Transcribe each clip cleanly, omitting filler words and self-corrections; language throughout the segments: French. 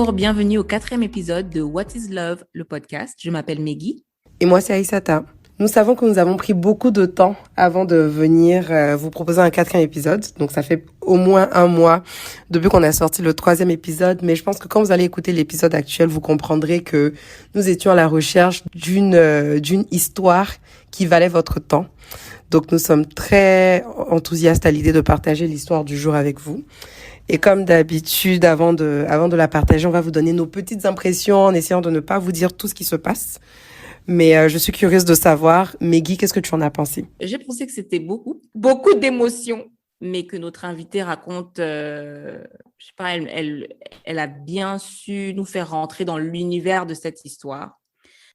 Bonjour, bienvenue au 4e épisode de What is Love, le podcast. Je m'appelle Meggy. Et moi, c'est Aïssata. Nous savons que nous avons pris beaucoup de temps avant de venir vous proposer un 4e épisode. Donc, ça fait au moins un mois depuis qu'on a sorti le 3e épisode. Mais je pense que quand vous allez écouter l'épisode actuel, vous comprendrez que nous étions à la recherche d'une histoire qui valait votre temps. Donc, nous sommes très enthousiastes à l'idée de partager l'histoire du jour avec vous. Et comme d'habitude, avant de la partager, on va vous donner nos petites impressions en essayant de ne pas vous dire tout ce qui se passe. Mais je suis curieuse de savoir, Meggy, qu'est-ce que tu en as pensé? J'ai pensé que c'était beaucoup d'émotions, mais que notre invitée raconte, je sais pas, elle a bien su nous faire rentrer dans l'univers de cette histoire.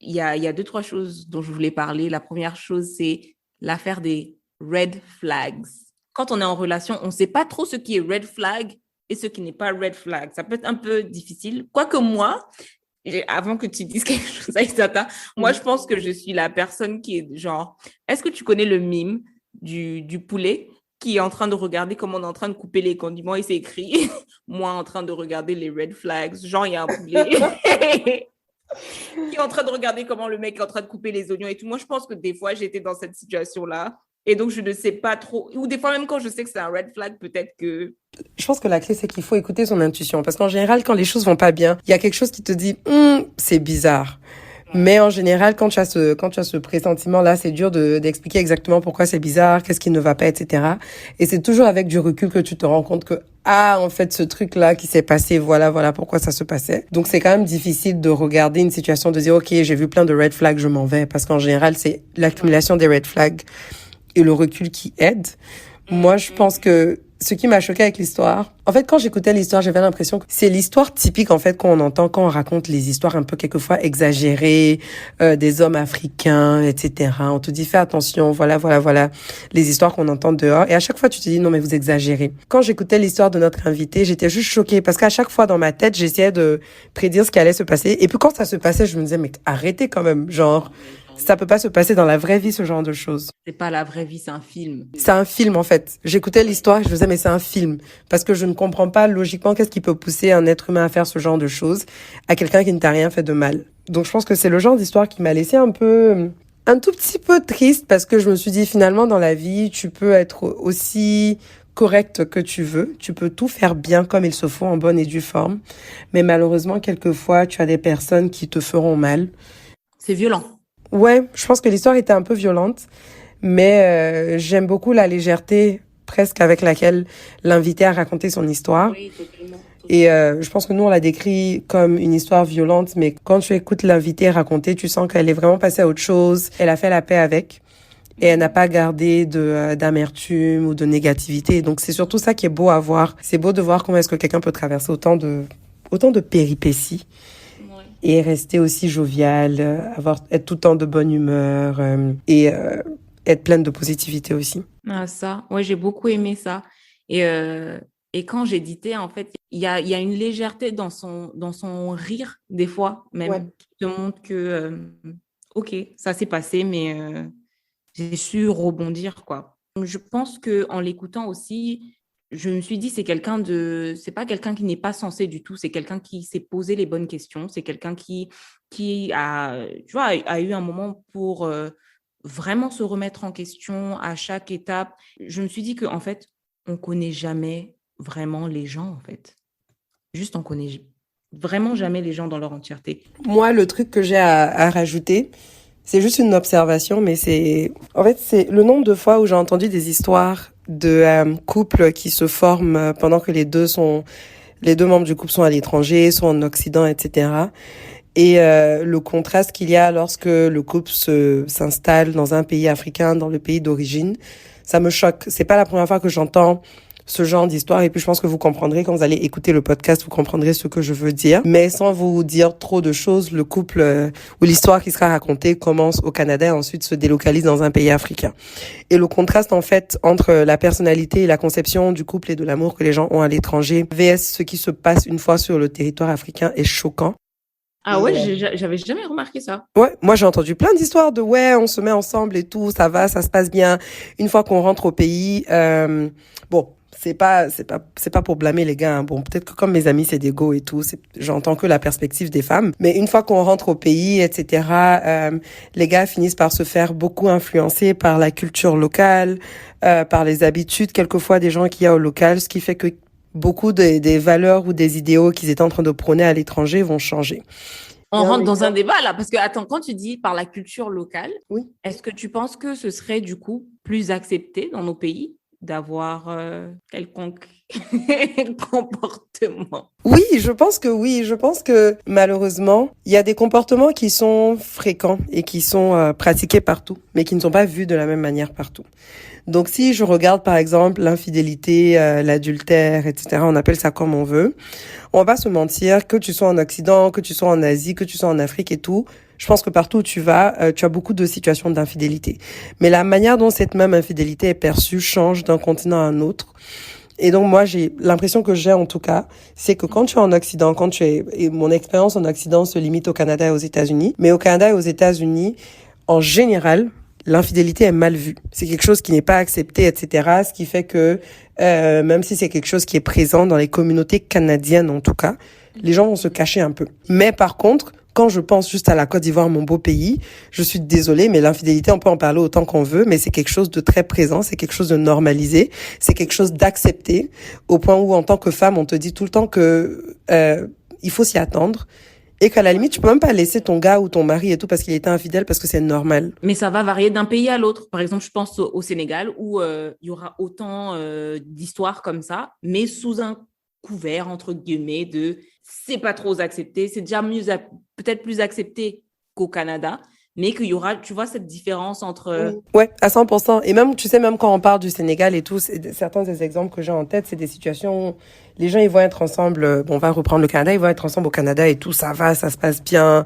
Il y a deux, trois choses dont je voulais parler. La première chose, c'est l'affaire des red flags. Quand on est en relation, on ne sait pas trop ce qui est red flag et ce qui n'est pas red flag. Ça peut être un peu difficile. Quoique moi, avant que tu dises quelque chose, Aïssata, moi, je pense que je suis la personne qui est genre, est-ce que tu connais le mime du poulet qui est en train de regarder comment on est en train de couper les condiments et c'est écrit, moi en train de regarder les red flags, genre il y a un poulet qui est en train de regarder comment le mec est en train de couper les oignons et tout. Moi, je pense que des fois, j'étais dans cette situation-là. Et donc, je ne sais pas trop. Ou des fois, même quand je sais que c'est un red flag, peut-être que... Je pense que la clé, c'est qu'il faut écouter son intuition. Parce qu'en général, quand les choses vont pas bien, il y a quelque chose qui te dit, c'est bizarre. Mais en général, quand tu as ce pressentiment-là, c'est dur d'expliquer exactement pourquoi c'est bizarre, qu'est-ce qui ne va pas, etc. Et c'est toujours avec du recul que tu te rends compte que, en fait, ce truc-là qui s'est passé, voilà pourquoi ça se passait. Donc, c'est quand même difficile de regarder une situation, de dire, OK, j'ai vu plein de red flags, je m'en vais. Parce qu'en général, c'est l'accumulation des red flags et le recul qui aide. Moi, je pense que ce qui m'a choqué avec l'histoire, en fait, quand j'écoutais l'histoire, j'avais l'impression que c'est l'histoire typique, en fait, qu'on entend quand on raconte les histoires un peu quelquefois exagérées, des hommes africains, etc. On te dit, fais attention, voilà, les histoires qu'on entend dehors. Et à chaque fois, tu te dis, non, mais vous exagérez. Quand j'écoutais l'histoire de notre invité, j'étais juste choquée parce qu'à chaque fois, dans ma tête, j'essayais de prédire ce qui allait se passer. Et puis, quand ça se passait, je me disais, mais arrêtez quand même, genre... Ça peut pas se passer dans la vraie vie, ce genre de choses. C'est pas la vraie vie, c'est un film. C'est un film, en fait. J'écoutais l'histoire et je me disais, mais c'est un film. Parce que je ne comprends pas logiquement qu'est-ce qui peut pousser un être humain à faire ce genre de choses à quelqu'un qui ne t'a rien fait de mal. Donc, je pense que c'est le genre d'histoire qui m'a laissé un tout petit peu triste parce que je me suis dit, finalement, dans la vie, tu peux être aussi correct que tu veux. Tu peux tout faire bien comme il se faut, en bonne et due forme. Mais malheureusement, quelquefois, tu as des personnes qui te feront mal. C'est violent. Ouais, je pense que l'histoire était un peu violente, mais j'aime beaucoup la légèreté presque avec laquelle l'invité a raconté son histoire. Oui, totalement. Et je pense que nous, on l'a décrit comme une histoire violente, mais quand tu écoutes l'invité raconter, tu sens qu'elle est vraiment passée à autre chose. Elle a fait la paix avec et elle n'a pas gardé d'amertume ou de négativité. Donc, c'est surtout ça qui est beau à voir. C'est beau de voir comment est-ce que quelqu'un peut traverser autant de péripéties. Et rester aussi jovial, être tout le temps de bonne humeur et être pleine de positivité aussi. Ah, ça, ouais, j'ai beaucoup aimé ça. Et quand j'éditais, en fait, il y a une légèreté dans son rire, des fois, même, Ouais. qui te montre que, OK, ça s'est passé, mais j'ai su rebondir, quoi. Je pense qu'en l'écoutant aussi, je me suis dit, c'est pas quelqu'un qui n'est pas censé du tout, c'est quelqu'un qui s'est posé les bonnes questions, c'est quelqu'un qui a, tu vois, a eu un moment pour vraiment se remettre en question à chaque étape. Je me suis dit qu'en fait, on connaît jamais vraiment les gens, en fait. Juste, on connaît vraiment jamais les gens dans leur entièreté. Moi, le truc que j'ai à rajouter, c'est juste une observation, mais c'est le nombre de fois où j'ai entendu des histoires de couples qui se forment pendant que les deux membres du couple sont à l'étranger, sont en Occident, etc. Et le contraste qu'il y a lorsque le couple s'installe dans un pays africain, dans le pays d'origine, ça me choque. C'est pas la première fois que j'entends ce genre d'histoire. Et puis, je pense que vous comprendrez quand vous allez écouter le podcast, vous comprendrez ce que je veux dire. Mais sans vous dire trop de choses, le couple ou l'histoire qui sera racontée commence au Canada et ensuite se délocalise dans un pays africain. Et le contraste, en fait, entre la personnalité et la conception du couple et de l'amour que les gens ont à l'étranger, vs ce qui se passe une fois sur le territoire africain est choquant. Ah ouais, j'avais jamais remarqué ça. Ouais, moi j'ai entendu plein d'histoires de on se met ensemble et tout, ça va, ça se passe bien. Une fois qu'on rentre au pays, bon, C'est pas pour blâmer les gars, hein. Bon, peut-être que comme mes amis, c'est des go et tout, j'entends que la perspective des femmes. Mais une fois qu'on rentre au pays, etc., les gars finissent par se faire beaucoup influencer par la culture locale, par les habitudes, quelquefois des gens qu'il y a au local, ce qui fait que beaucoup des valeurs ou des idéaux qu'ils étaient en train de prôner à l'étranger vont changer. On rentre dans un débat là, parce que, attends, quand tu dis par la culture locale, Oui. Est-ce que tu penses que ce serait du coup plus accepté dans nos pays d'avoir quelconque comportement? Oui, je pense que oui. Je pense que malheureusement, il y a des comportements qui sont fréquents et qui sont pratiqués partout, mais qui ne sont pas vus de la même manière partout. Donc si je regarde par exemple l'infidélité, l'adultère, etc., on appelle ça comme on veut, on va pas se mentir, que tu sois en Occident, que tu sois en Asie, que tu sois en Afrique et tout, je pense que partout où tu vas, tu as beaucoup de situations d'infidélité. Mais la manière dont cette même infidélité est perçue change d'un continent à un autre. Et donc moi, j'ai l'impression que j'ai en tout cas, c'est que quand tu es en Occident, et mon expérience en Occident se limite au Canada et aux États-Unis, mais au Canada et aux États-Unis, en général, l'infidélité est mal vue. C'est quelque chose qui n'est pas accepté, etc. Ce qui fait que même si c'est quelque chose qui est présent dans les communautés canadiennes en tout cas, les gens vont se cacher un peu. Mais par contre, quand je pense juste à la Côte d'Ivoire, mon beau pays, je suis désolée, mais l'infidélité, on peut en parler autant qu'on veut, mais c'est quelque chose de très présent, c'est quelque chose de normalisé, c'est quelque chose d'accepté, au point où en tant que femme, on te dit tout le temps que il faut s'y attendre. Et qu'à la limite, tu peux même pas laisser ton gars ou ton mari et tout parce qu'il était infidèle parce que c'est normal. Mais ça va varier d'un pays à l'autre. Par exemple, je pense au Sénégal où il y aura autant d'histoires comme ça, mais sous un couvert, entre guillemets, de c'est pas trop accepté. C'est déjà peut-être plus accepté qu'au Canada, mais qu'il y aura, tu vois, cette différence entre... Ouais, à 100%. Et même, tu sais, même quand on parle du Sénégal et tout, certains des exemples que j'ai en tête, c'est des situations où les gens, ils vont être ensemble. Bon, on va reprendre le Canada, ils vont être ensemble au Canada et tout, ça va, ça se passe bien.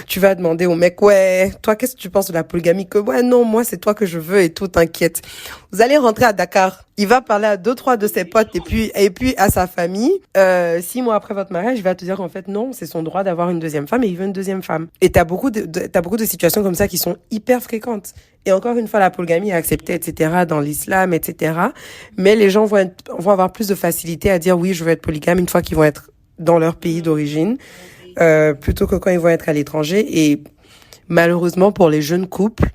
Tu vas demander au mec, ouais, toi, qu'est-ce que tu penses de la polygamie? Que, ouais, non, moi, c'est toi que je veux et tout, t'inquiète. Vous allez rentrer à Dakar. Il va parler à 2-3 de ses potes et puis à sa famille. 6 mois après votre mariage, il va te dire qu'en fait, non, c'est son droit d'avoir une deuxième femme et il veut une deuxième femme. Et t'as beaucoup de situations comme ça qui sont hyper fréquentes. Et encore une fois, la polygamie est acceptée, etc., dans l'islam, etc. Mais les gens vont avoir plus de facilité à dire oui, je veux être polygame une fois qu'ils vont être dans leur pays d'origine, plutôt que quand ils vont être à l'étranger. Et malheureusement, pour les jeunes couples,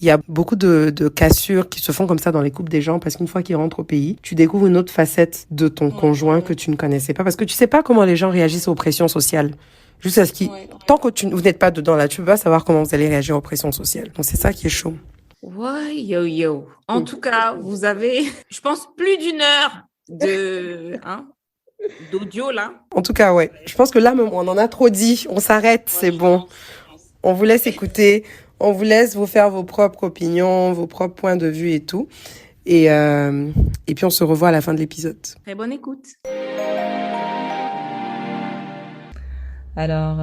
il y a beaucoup de cassures qui se font comme ça dans les couples des gens parce qu'une fois qu'ils rentrent au pays, tu découvres une autre facette de ton conjoint que tu ne connaissais pas parce que tu sais pas comment les gens réagissent aux pressions sociales. Juste à ce qui, tant que vous n'êtes pas dedans là, tu peux pas savoir comment vous allez réagir aux pressions sociales. Donc c'est ça qui est chaud. Ouais, yo, yo. En tout cas, vous avez, je pense, plus d'une heure d'audio là. En tout cas, ouais. Je pense que là, on en a trop dit. On s'arrête, c'est bon. On vous laisse écouter. On vous laisse vous faire vos propres opinions, vos propres points de vue et tout. Et puis on se revoit à la fin de l'épisode. Très bonne écoute. Alors,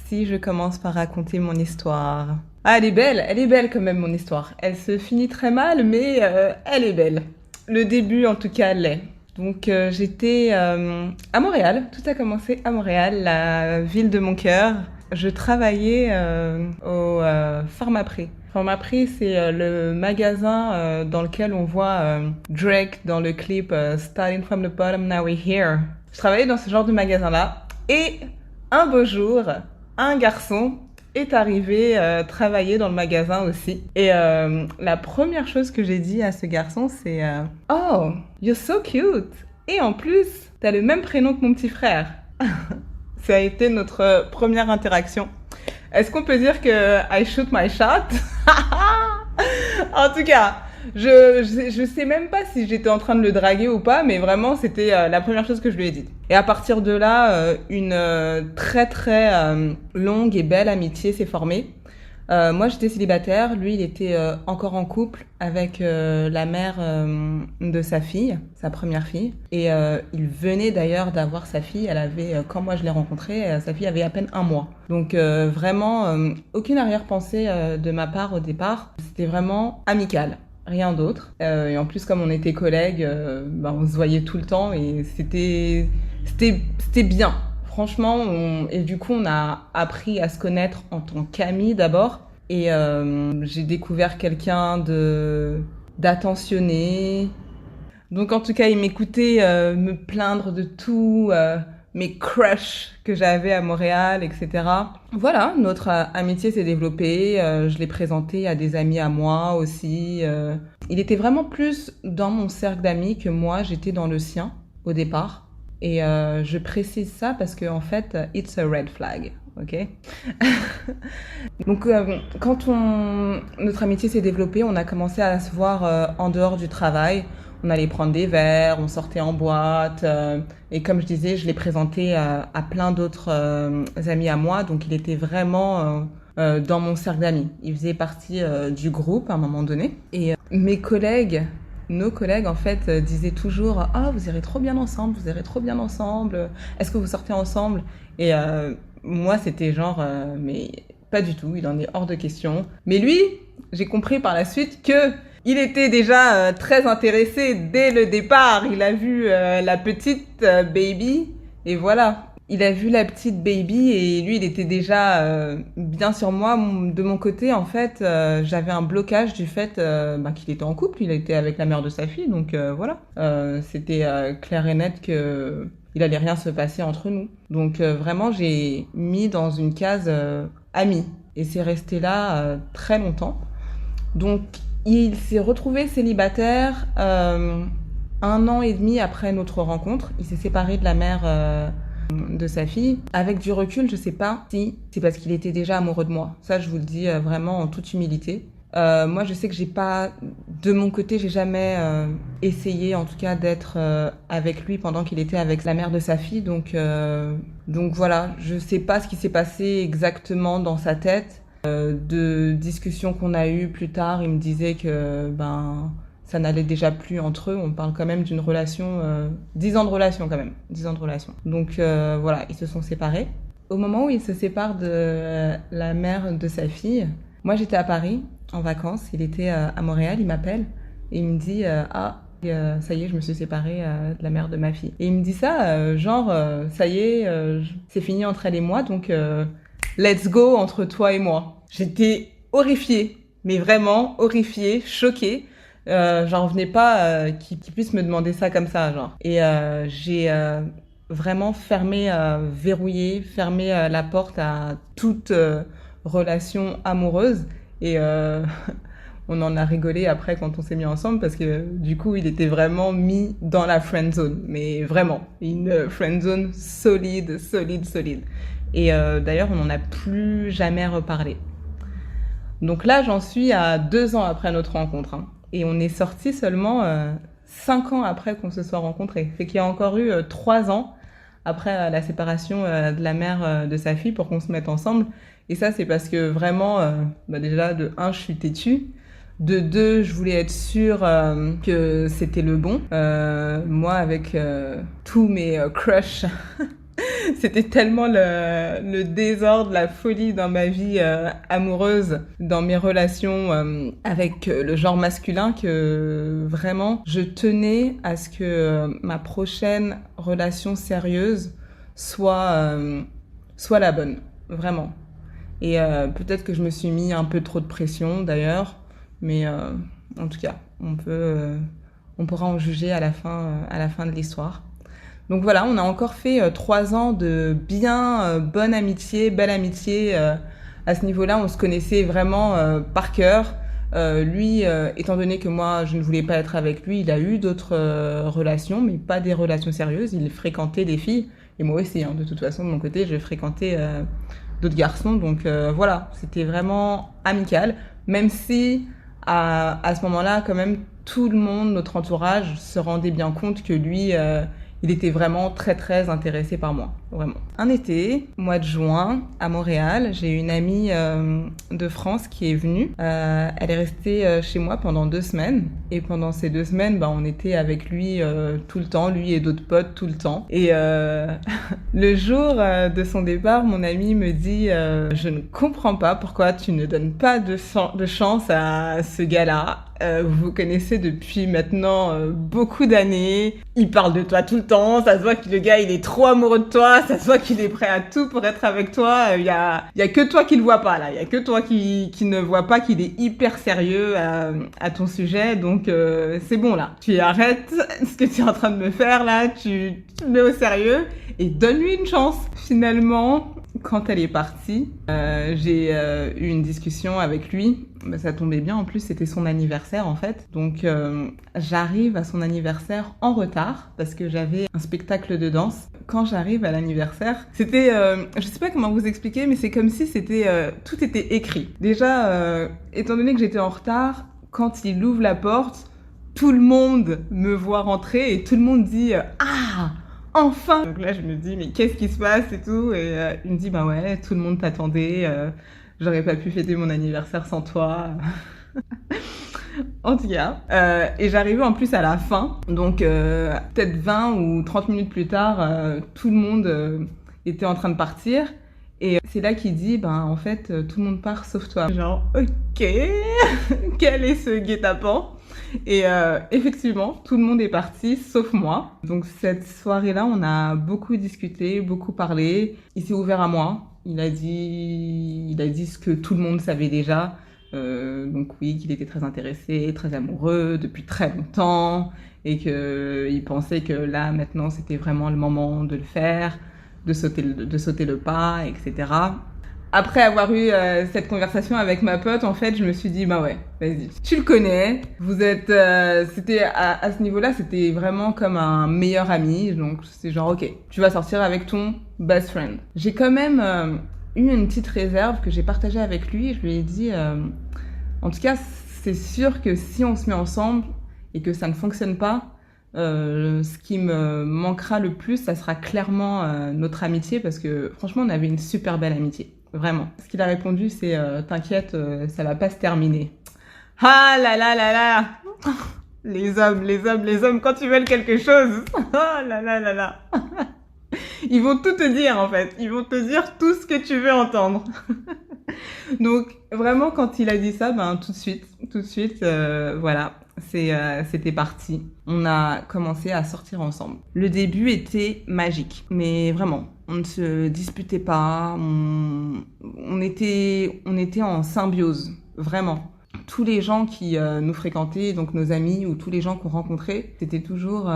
si je commence par raconter mon histoire. Ah, elle est belle quand même mon histoire. Elle se finit très mal, mais elle est belle. Le début, en tout cas, l'est. Donc, j'étais à Montréal. Tout a commencé à Montréal, la ville de mon cœur. Je travaillais au Pharmaprix. Pharmaprix, c'est le magasin dans lequel on voit Drake dans le clip Starting from the bottom, now we're here. Je travaillais dans ce genre de magasin-là. Et un beau jour, un garçon est arrivé travailler dans le magasin aussi. Et la première chose que j'ai dit à ce garçon, c'est Oh, you're so cute! Et en plus, t'as le même prénom que mon petit frère. Ça a été notre première interaction. Est-ce qu'on peut dire que I shoot my shot? En tout cas, je sais même pas si j'étais en train de le draguer ou pas, mais vraiment, c'était la première chose que je lui ai dite. Et à partir de là, une très très longue et belle amitié s'est formée. Moi, j'étais célibataire. Lui, il était encore en couple avec la mère de sa fille, sa première fille. Et il venait d'ailleurs d'avoir sa fille. Elle avait, quand moi je l'ai rencontrée, sa fille avait à peine 1 mois. Donc vraiment, aucune arrière-pensée de ma part au départ. C'était vraiment amical. Rien d'autre. Et en plus, comme on était collègues, on se voyait tout le temps et c'était bien. Franchement, et du coup, on a appris à se connaître en tant qu'amis d'abord. Et j'ai découvert quelqu'un d'attentionné. Donc en tout cas, il m'écoutait me plaindre de tout, mes crushs que j'avais à Montréal, etc. Voilà, notre amitié s'est développée. Je l'ai présenté à des amis à moi aussi. Il était vraiment plus dans mon cercle d'amis que moi, j'étais dans le sien au départ. Et je précise ça parce que en fait, it's a red flag, ok? Donc quand notre amitié s'est développée, on a commencé à se voir en dehors du travail. On allait prendre des verres, on sortait en boîte. Et comme je disais, je l'ai présenté à plein d'autres amis à moi. Donc il était vraiment dans mon cercle d'amis. Il faisait partie du groupe à un moment donné. Et nos collègues en fait disaient toujours ah vous irez trop bien ensemble, vous irez trop bien ensemble. Est-ce que vous sortez ensemble? Et moi c'était genre mais pas du tout, il en est hors de question. Mais lui, j'ai compris par la suite que il était déjà très intéressé dès le départ. Il a vu la petite baby et voilà. Il a vu la petite baby et lui, il était déjà bien sur moi. De mon côté, en fait, j'avais un blocage du fait qu'il était en couple. Il était avec la mère de sa fille, donc voilà. C'était clair et net que il allait rien se passer entre nous. Donc vraiment, j'ai mis dans une case amie et c'est resté là très longtemps. Donc il s'est retrouvé célibataire 1 an et demi après notre rencontre. Il s'est séparé de la mère de sa fille. Avec du recul, je sais pas si c'est parce qu'il était déjà amoureux de moi. Ça, je vous le dis vraiment en toute humilité. Moi, je sais que j'ai pas, de mon côté, j'ai jamais essayé, en tout cas, d'être avec lui pendant qu'il était avec la mère de sa fille. Donc voilà, je sais pas ce qui s'est passé exactement dans sa tête. De discussions qu'on a eues plus tard, il me disait que ça n'allait déjà plus entre eux. On parle quand même d'une relation, 10 ans de relation quand même, 10 ans de relation. Donc voilà, ils se sont séparés. Au moment où il se sépare de la mère de sa fille, moi j'étais à Paris en vacances, il était à Montréal, il m'appelle et il me dit ça y est, je me suis séparée de la mère de ma fille. Et il me dit ça, ça y est, c'est fini entre elle et moi, donc let's go entre toi et moi. J'étais horrifiée, mais vraiment horrifiée, choquée. J'en revenais pas qu'il puisse me demander ça comme ça, genre. Et j'ai vraiment verrouillé, fermé la porte à toute relation amoureuse. Et on en a rigolé après quand on s'est mis ensemble parce que du coup, il était vraiment mis dans la friend zone. Mais vraiment, une friend zone solide. Et d'ailleurs, on n'en a plus jamais reparlé. Donc là, j'en suis à 2 ans après notre rencontre. Hein. Et on est sortis seulement 5 ans après qu'on se soit rencontrés. Fait qu'il y a encore eu 3 ans après la séparation de la mère de sa fille pour qu'on se mette ensemble. Et ça, c'est parce que vraiment, déjà, de 1, je suis têtue. De 2, je voulais être sûre que c'était le bon. Moi, avec tous mes crushs... C'était tellement le désordre, la folie dans ma vie amoureuse, dans mes relations avec le genre masculin que vraiment je tenais à ce que ma prochaine relation sérieuse soit la bonne, vraiment. Et peut-être que je me suis mis un peu trop de pression d'ailleurs, mais en tout cas, on pourra en juger à la fin de l'histoire. Donc voilà, on a encore fait 3 ans de bien bonne amitié, belle amitié. À ce niveau-là, on se connaissait vraiment par cœur. Lui, étant donné que moi, je ne voulais pas être avec lui, il a eu d'autres relations, mais pas des relations sérieuses. Il fréquentait des filles, et moi aussi. Hein, de toute façon, de mon côté, je fréquentais d'autres garçons. Donc voilà, c'était vraiment amical. Même si, à ce moment-là, quand même, tout le monde, notre entourage, se rendait bien compte que lui... il était vraiment très très intéressé par moi, vraiment. Un été, mois de juin, à Montréal, j'ai une amie de France qui est venue. Elle est restée chez moi pendant 2 semaines. Et pendant ces 2 semaines, on était avec lui tout le temps, lui et d'autres potes tout le temps. Et le jour de son départ, mon amie me dit « Je ne comprends pas pourquoi tu ne donnes pas de chance à ce gars-là. vous vous connaissez depuis maintenant beaucoup d'années. Il parle de toi tout le temps. Ça se voit que le gars, il est trop amoureux de toi. Ça se voit qu'il est prêt à tout pour être avec toi. Il y a que toi qui le vois pas là. Il y a que toi qui ne vois pas qu'il est hyper sérieux à ton sujet. Donc c'est bon là. Tu arrêtes ce que tu es en train de me faire là. Tu te mets au sérieux et donne-lui une chance. Finalement, quand elle est partie, j'ai eu une discussion avec lui. Ça tombait bien, en plus c'était son anniversaire en fait. Donc j'arrive à son anniversaire en retard parce que j'avais un spectacle de danse. Quand j'arrive à l'anniversaire, c'était, je sais pas comment vous expliquer, mais c'est comme si tout était écrit. Déjà, étant donné que j'étais en retard, quand il ouvre la porte, tout le monde me voit rentrer et tout le monde dit ah, enfin! Donc là, je me dis, mais qu'est-ce qui se passe et tout? Et il me dit, bah ouais, tout le monde t'attendait. J'aurais pas pu fêter mon anniversaire sans toi. En tout cas. Et j'arrivais en plus à la fin. Donc, peut-être 20 ou 30 minutes plus tard, tout le monde était en train de partir. Et c'est là qu'il dit, ben en fait, tout le monde part sauf toi. Genre, ok, quel est ce guet-apens? Et effectivement, tout le monde est parti, sauf moi. Donc cette soirée-là, on a beaucoup discuté, beaucoup parlé. Il s'est ouvert à moi. Il a dit ce que tout le monde savait déjà. Donc oui, qu'il était très intéressé, très amoureux depuis très longtemps. Et qu'il pensait que là, maintenant, c'était vraiment le moment de le faire, de sauter le pas, etc. Après avoir eu cette conversation avec ma pote, en fait, je me suis dit, bah ouais, vas-y. Tu le connais, vous êtes... c'était à ce niveau-là, c'était vraiment comme un meilleur ami. Donc, c'est genre, ok, tu vas sortir avec ton best friend. J'ai quand même eu une petite réserve que j'ai partagée avec lui. Je lui ai dit, en tout cas, c'est sûr que si on se met ensemble et que ça ne fonctionne pas, ce qui me manquera le plus, ça sera clairement notre amitié, parce que franchement, on avait une super belle amitié. Vraiment. Ce qu'il a répondu, c'est t'inquiète, ça va pas se terminer. Ah là là là là. Les hommes, quand ils veulent quelque chose. Ah là là là là. Ils vont tout te dire en fait. Ils vont te dire tout ce que tu veux entendre. Donc vraiment, quand il a dit ça, ben tout de suite, voilà. C'était parti. On a commencé à sortir ensemble. Le début était magique, mais vraiment, on ne se disputait pas, on était en symbiose, vraiment. Tous les gens qui nous fréquentaient, donc nos amis ou tous les gens qu'on rencontrait, c'était toujours,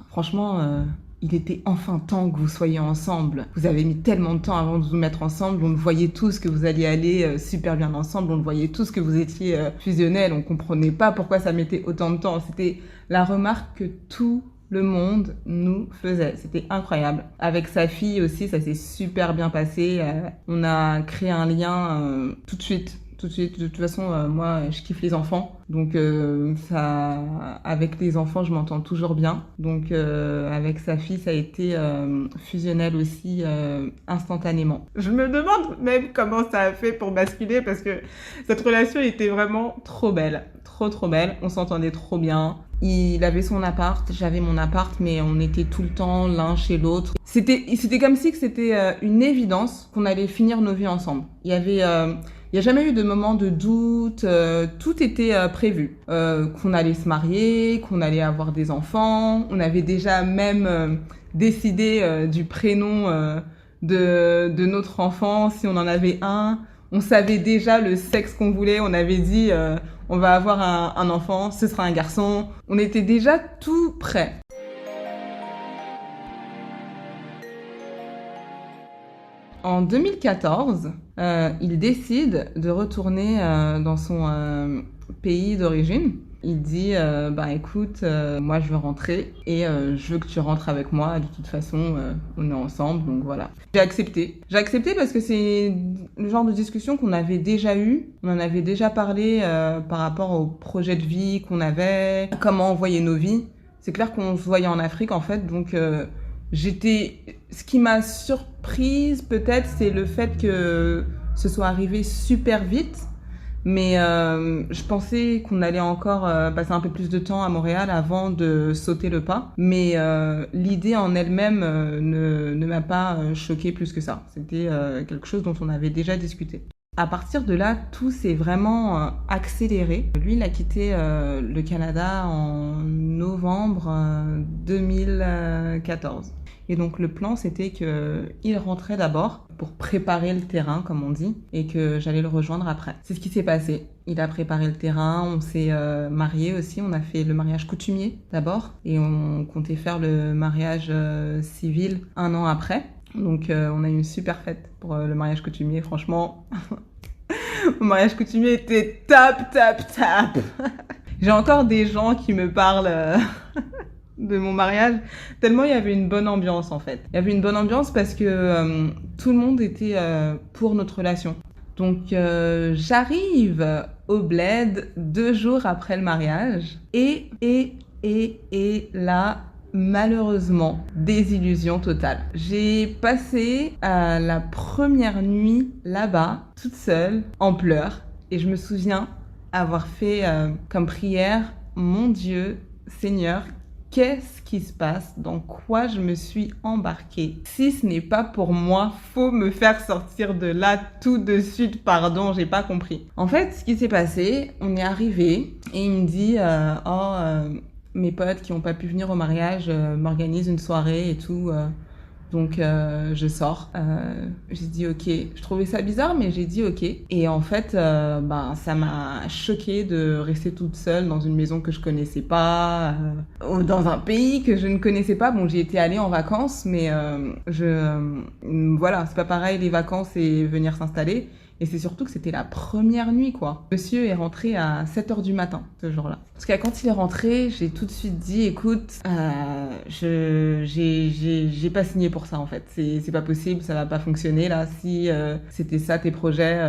franchement, il était enfin temps que vous soyez ensemble. Vous avez mis tellement de temps avant de vous mettre ensemble. On le voyait tous que vous alliez aller super bien ensemble. On le voyait tous que vous étiez fusionnels. On comprenait pas pourquoi ça mettait autant de temps. C'était la remarque que tout le monde nous faisait. C'était incroyable. Avec sa fille aussi, ça s'est super bien passé. On a créé un lien tout de suite. De toute façon, moi, je kiffe les enfants. Donc, avec les enfants, je m'entends toujours bien. Donc, avec sa fille, ça a été fusionnel aussi instantanément. Je me demande même comment ça a fait pour basculer, parce que cette relation était vraiment trop belle. Trop belle. On s'entendait trop bien. Il avait son appart, j'avais mon appart, mais on était tout le temps l'un chez l'autre. C'était comme si que c'était une évidence qu'on allait finir nos vies ensemble. Il y a jamais eu de moment de doute, tout était prévu. Qu'on allait se marier, qu'on allait avoir des enfants. On avait déjà même décidé du prénom de notre enfant, si on en avait un. On savait déjà le sexe qu'on voulait. On avait dit, on va avoir un enfant, ce sera un garçon. On était déjà tout prêt. En 2014, il décide de retourner dans son pays d'origine. Il dit, écoute, moi je veux rentrer et je veux que tu rentres avec moi. De toute façon, on est ensemble, donc voilà. J'ai accepté. J'ai accepté parce que c'est le genre de discussion qu'on avait déjà eu. On en avait déjà parlé par rapport au projet de vie qu'on avait, comment on voyait nos vies. C'est clair qu'on se voyait en Afrique en fait, donc... ce qui m'a surprise peut-être, c'est le fait que ce soit arrivé super vite, mais je pensais qu'on allait encore passer un peu plus de temps à Montréal avant de sauter le pas, mais l'idée en elle-même ne m'a pas choquée plus que ça. C'était quelque chose dont on avait déjà discuté. À partir de là, tout s'est vraiment accéléré. Lui, il a quitté le Canada en novembre 2014. Et donc le plan, c'était qu'il rentrait d'abord pour préparer le terrain, comme on dit, et que j'allais le rejoindre après. C'est ce qui s'est passé. Il a préparé le terrain, on s'est mariés aussi, on a fait le mariage coutumier d'abord, et on comptait faire le mariage civil 1 an après. Donc on a eu une super fête pour le mariage coutumier, franchement. Le mariage coutumier était top. J'ai encore des gens qui me parlent de mon mariage, tellement il y avait une bonne ambiance en fait. Il y avait une bonne ambiance parce que tout le monde était pour notre relation. Donc j'arrive au bled 2 jours après le mariage et là, malheureusement, désillusion totale. J'ai passé la première nuit là-bas, toute seule, en pleurs, et je me souviens avoir fait comme prière, mon Dieu, Seigneur, qu'est-ce qui se passe? Dans quoi je me suis embarquée? Si ce n'est pas pour moi, faut me faire sortir de là tout de suite, pardon, j'ai pas compris. En fait, ce qui s'est passé, on est arrivé et il me dit mes potes qui ont pas pu venir au mariage m'organisent une soirée et tout. Donc je sors. J'ai dit ok. Je trouvais ça bizarre, mais j'ai dit ok. Et en fait, ça m'a choquée de rester toute seule dans une maison que je connaissais pas, dans un pays que je ne connaissais pas. Bon, j'y étais allée en vacances, mais voilà, c'est pas pareil les vacances et venir s'installer. Et c'est surtout que c'était la première nuit, quoi. Monsieur est rentré à 7h du matin, ce jour-là. Parce que quand il est rentré, j'ai tout de suite dit, écoute, j'ai pas signé pour ça, en fait. C'est pas possible, ça va pas fonctionner, là. Si c'était ça, tes projets,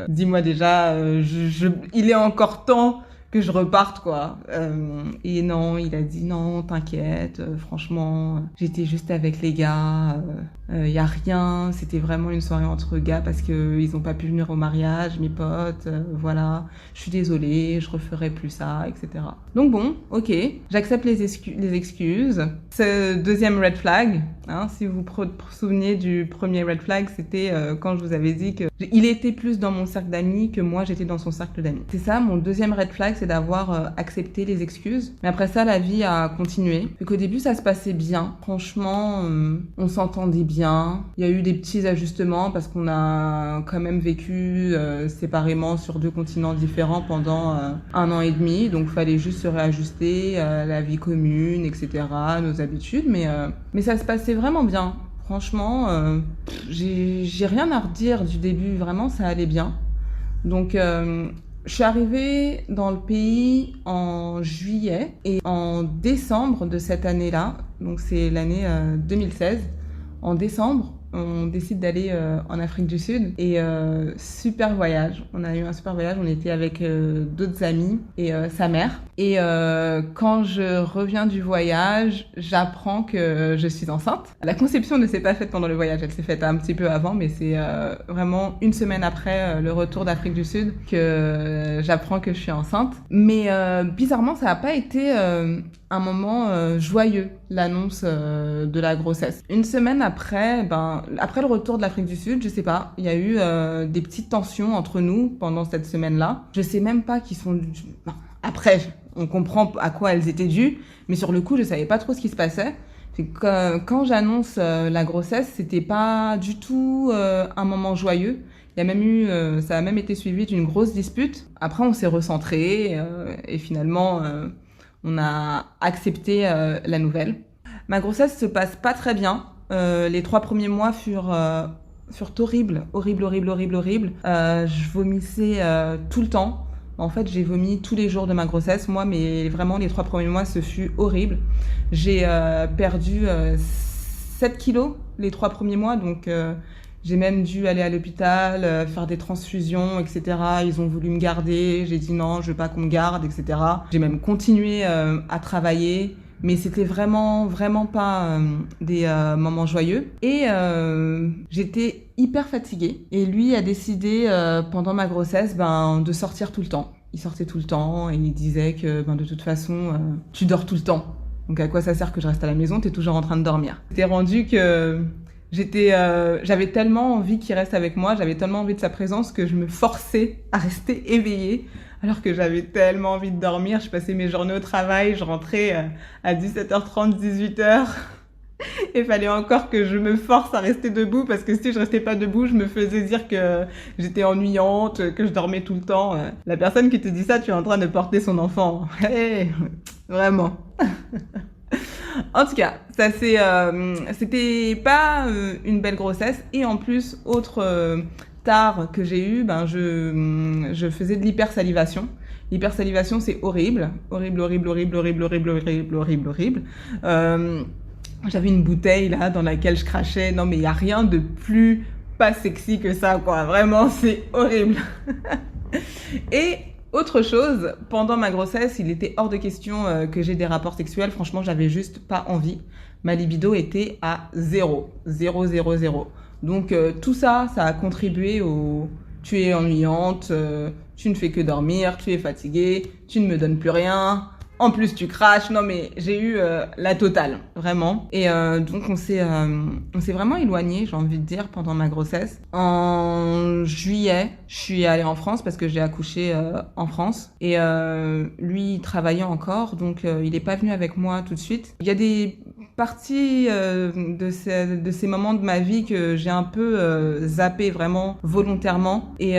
dis-moi déjà, il est encore temps que je reparte, quoi. Et non, il a dit non, t'inquiète, franchement, j'étais juste avec les gars, y a rien, c'était vraiment une soirée entre gars parce que ils ont pas pu venir au mariage, mes potes, voilà, je suis désolée, je referai plus ça, etc. Donc bon, ok, j'accepte les excuses. Ce deuxième red flag, hein, si vous vous souvenez du premier red flag, c'était quand je vous avais dit que il était plus dans mon cercle d'amis que moi j'étais dans son cercle d'amis. C'est ça, mon deuxième red flag, c'est d'avoir accepté les excuses. Mais après ça, la vie a continué. Et qu'au début, ça se passait bien. Franchement, on s'entendait bien. Il y a eu des petits ajustements parce qu'on a quand même vécu séparément sur 2 continents différents pendant 1 an et demi. Donc, il fallait juste se réajuster, la vie commune, etc., nos habitudes. Mais ça se passait vraiment bien. Franchement, j'ai rien à redire du début. Vraiment, ça allait bien. Donc, je suis arrivée dans le pays en juillet et en décembre de cette année-là, donc c'est l'année 2016, en décembre, on décide d'aller en Afrique du Sud et super voyage. On a eu un super voyage, on était avec d'autres amis et sa mère. Et quand je reviens du voyage, j'apprends que je suis enceinte. La conception ne s'est pas faite pendant le voyage, elle s'est faite un petit peu avant, mais c'est vraiment 1 semaine après le retour d'Afrique du Sud que j'apprends que je suis enceinte. Mais bizarrement, ça n'a pas été un moment joyeux, l'annonce de la grossesse. 1 semaine après, après le retour de l'Afrique du Sud, je sais pas, il y a eu des petites tensions entre nous pendant cette semaine-là. Je sais même pas qui sont... Non. Après, on comprend à quoi elles étaient dues, mais sur le coup, je savais pas trop ce qui se passait. Quand j'annonce la grossesse, c'était pas du tout un moment joyeux. Il y a même eu, ça a même été suivi d'une grosse dispute. Après, on s'est recentrés et finalement, on a accepté la nouvelle. Ma grossesse se passe pas très bien. Les 3 premiers mois furent horribles. Je vomissais tout le temps. En fait, j'ai vomi tous les jours de ma grossesse, moi, mais vraiment, les 3 premiers mois, ce fut horrible. J'ai perdu 7 kilos les 3 premiers mois, donc j'ai même dû aller à l'hôpital, faire des transfusions, etc. Ils ont voulu me garder, j'ai dit non, je veux pas qu'on me garde, etc. J'ai même continué à travailler, mais c'était vraiment pas des moments joyeux. Et j'étais hyper fatiguée. Et lui a décidé pendant ma grossesse de sortir tout le temps. Il sortait tout le temps et il disait que de toute façon, tu dors tout le temps. Donc à quoi ça sert que je reste à la maison? T'es toujours en train de dormir. C'était rendu que J'avais tellement envie qu'il reste avec moi, j'avais tellement envie de sa présence que je me forçais à rester éveillée alors que j'avais tellement envie de dormir. Je passais mes journées au travail, je rentrais à 17h30, 18h. Il fallait encore que je me force à rester debout parce que si je restais pas debout, je me faisais dire que j'étais ennuyante, que je dormais tout le temps. La personne qui te dit ça, tu es en train de porter son enfant. Hey, vraiment. En tout cas, c'était pas une belle grossesse. Et en plus, autre tare que j'ai eu, je faisais de l'hypersalivation. L'hypersalivation, c'est horrible. Horrible, horrible, horrible, horrible, horrible, horrible, horrible, horrible. J'avais une bouteille là dans laquelle je crachais. Non, mais il y a rien de plus pas sexy que ça, quoi. Vraiment, c'est horrible. Et autre chose, pendant ma grossesse, il était hors de question que j'ai des rapports sexuels. Franchement, j'avais juste pas envie. Ma libido était à 0. 0, 0, 0. Donc tout ça, ça a contribué au tu es ennuyante, tu ne fais que dormir, tu es fatiguée, tu ne me donnes plus rien. En plus, tu craches. Non, mais j'ai eu la totale, vraiment. Et donc, on s'est vraiment éloignés, j'ai envie de dire, pendant ma grossesse. En juillet, je suis allée en France parce que j'ai accouché en France. Et lui, il travaillait encore, donc il est pas venu avec moi tout de suite. Il y a des partie de ces moments de ma vie que j'ai un peu zappé vraiment volontairement et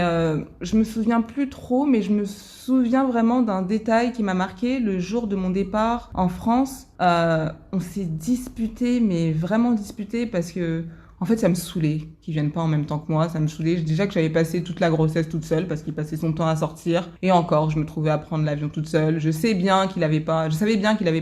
je me souviens plus trop, mais je me souviens vraiment d'un détail qui m'a marqué. Le jour de mon départ en France, on s'est disputé, mais vraiment disputé parce que en fait, ça me saoulait qu'ils viennent pas en même temps que moi. Ça me saoulait. Déjà que j'avais passé toute la grossesse toute seule parce qu'il passait son temps à sortir. Et encore, je me trouvais à prendre l'avion toute seule. Je savais bien qu'il avait pas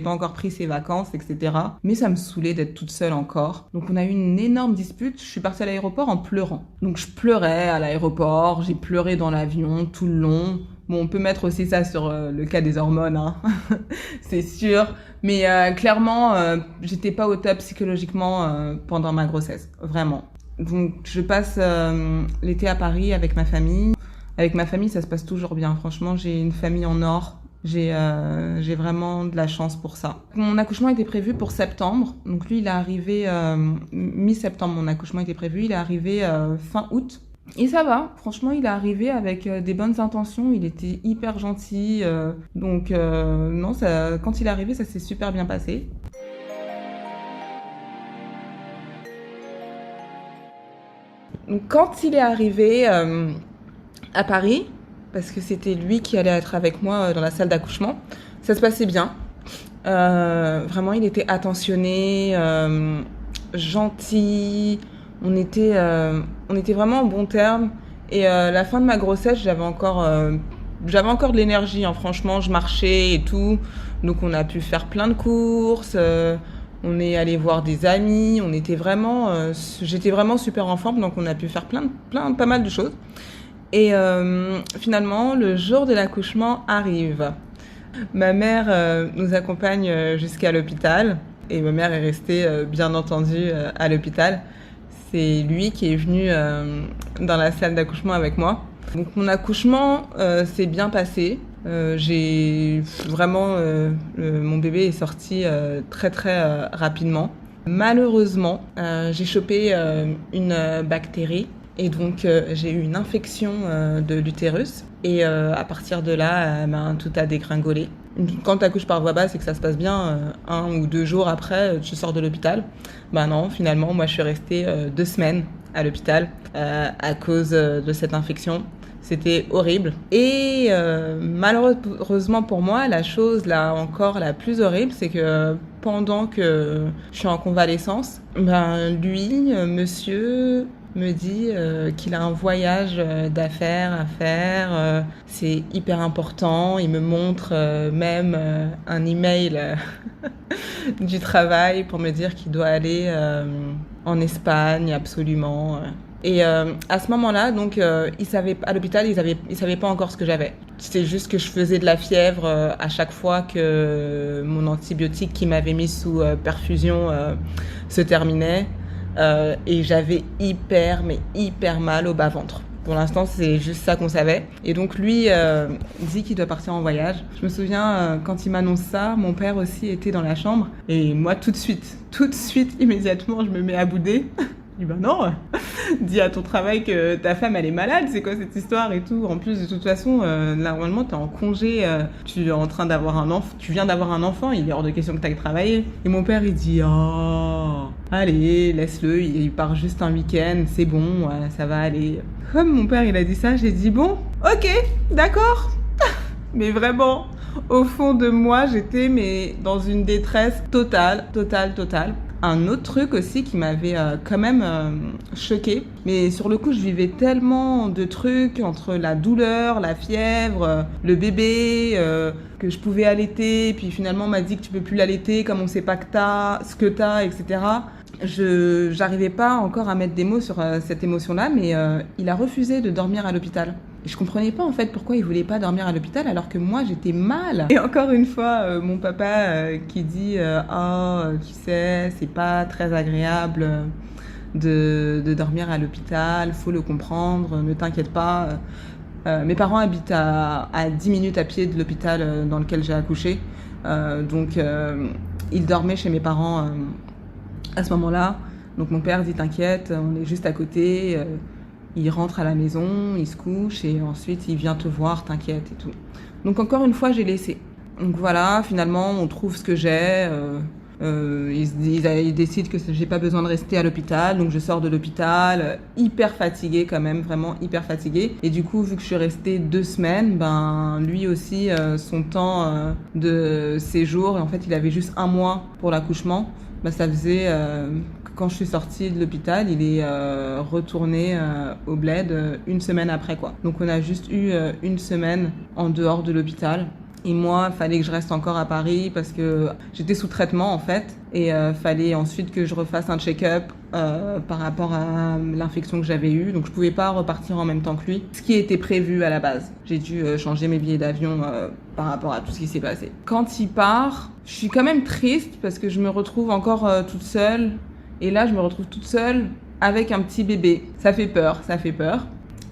encore pris ses vacances, etc. Mais ça me saoulait d'être toute seule encore. Donc, on a eu une énorme dispute. Je suis partie à l'aéroport en pleurant. Donc, je pleurais à l'aéroport. J'ai pleuré dans l'avion tout le long. Bon, on peut mettre aussi ça sur le cas des hormones, hein. C'est sûr. Mais clairement, j'étais pas au top psychologiquement pendant ma grossesse, vraiment. Donc, je passe l'été à Paris avec ma famille. Avec ma famille, ça se passe toujours bien. Franchement, j'ai une famille en or. J'ai vraiment de la chance pour ça. Mon accouchement était prévu pour septembre. Donc lui, il est arrivé mi-septembre. Mon accouchement était prévu. Il est arrivé fin août. Et ça va, franchement, il est arrivé avec des bonnes intentions, il était hyper gentil, donc non, quand il est arrivé, ça s'est super bien passé. Donc, quand il est arrivé à Paris, parce que c'était lui qui allait être avec moi dans la salle d'accouchement, ça se passait bien. Vraiment, il était attentionné, gentil. On était vraiment en bons termes. Et la fin de ma grossesse, j'avais encore de l'énergie, hein. Franchement, je marchais et tout. Donc, on a pu faire plein de courses. On est allé voir des amis. J'étais vraiment super en forme. Donc, on a pu faire pas mal de choses. Et finalement, le jour de l'accouchement arrive. Ma mère nous accompagne jusqu'à l'hôpital. Et ma mère est restée, bien entendu, à l'hôpital. C'est lui qui est venu dans la salle d'accouchement avec moi. Donc mon accouchement s'est bien passé. Mon bébé est sorti très très rapidement. Malheureusement, j'ai chopé une bactérie et donc j'ai eu une infection de l'utérus. Et à partir de là, tout a dégringolé. Quand tu accouches par voie basse et que ça se passe bien, 1 ou 2 jours après, tu sors de l'hôpital. Non, finalement, moi, je suis restée 2 semaines à l'hôpital à cause de cette infection. C'était horrible. Et malheureusement pour moi, la chose là encore la plus horrible, c'est que pendant que je suis en convalescence, monsieur me dit qu'il a un voyage d'affaires à faire, c'est hyper important. Il me montre même un email du travail pour me dire qu'il doit aller en Espagne absolument. Et à ce moment-là, donc, à l'hôpital, ils savaient pas encore ce que j'avais. C'était juste que je faisais de la fièvre à chaque fois que mon antibiotique qui m'avait mis sous perfusion se terminait. Et j'avais hyper mal au bas-ventre. Pour l'instant, c'est juste ça qu'on savait. Et donc lui dit qu'il doit partir en voyage. Je me souviens, quand il m'annonce ça, mon père aussi était dans la chambre. Et moi, tout de suite, immédiatement, je me mets à bouder. Je dis bah non, dis à ton travail que ta femme elle est malade, c'est quoi cette histoire et tout. En plus de toute façon, normalement t'es en congé, tu es en train d'avoir un enfant, tu viens d'avoir un enfant, il est hors de question que t'ailles travailler. Et mon père il dit oh allez laisse-le, il part juste un week-end, c'est bon, ça va aller. Comme mon père il a dit ça, j'ai dit bon, ok, d'accord. Mais vraiment, au fond de moi, j'étais dans une détresse totale. Un autre truc aussi qui m'avait quand même choquée, mais sur le coup, je vivais tellement de trucs entre la douleur, la fièvre, le bébé, que je pouvais allaiter, puis finalement on m'a dit que tu peux plus l'allaiter comme on sait pas ce que t'as, etc. J'arrivais pas encore à mettre des mots sur cette émotion-là, mais il a refusé de dormir à l'hôpital. Et je comprenais pas en fait pourquoi il voulait pas dormir à l'hôpital alors que moi j'étais mal. Et encore une fois, mon papa qui dit tu sais, c'est pas très agréable de dormir à l'hôpital, faut le comprendre, ne t'inquiète pas. Mes parents habitent à 10 minutes à pied de l'hôpital dans lequel j'ai accouché. Donc ils dormaient chez mes parents à ce moment-là. Donc mon père dit t'inquiète, on est juste à côté. Il rentre à la maison, il se couche et ensuite il vient te voir, t'inquiète et tout. Donc encore une fois, j'ai laissé. Donc voilà, finalement, on trouve ce que j'ai. Ils décident que j'ai pas besoin de rester à l'hôpital, donc je sors de l'hôpital, hyper fatiguée quand même, vraiment hyper fatiguée. Et du coup, vu que je suis restée 2 semaines, ben lui aussi, son temps de séjour, et en fait, il avait juste 1 mois pour l'accouchement. Ben, ça faisait quand je suis sortie de l'hôpital, il est retourné au bled 1 semaine après, quoi. Donc on a juste eu 1 semaine en dehors de l'hôpital. Et moi, il fallait que je reste encore à Paris parce que j'étais sous traitement en fait. Et fallait ensuite que je refasse un check-up par rapport à l'infection que j'avais eue. Donc je pouvais pas repartir en même temps que lui, ce qui était prévu à la base. J'ai dû changer mes billets d'avion par rapport à tout ce qui s'est passé. Quand il part, je suis quand même triste parce que je me retrouve encore toute seule. Et là, je me retrouve toute seule avec un petit bébé. Ça fait peur.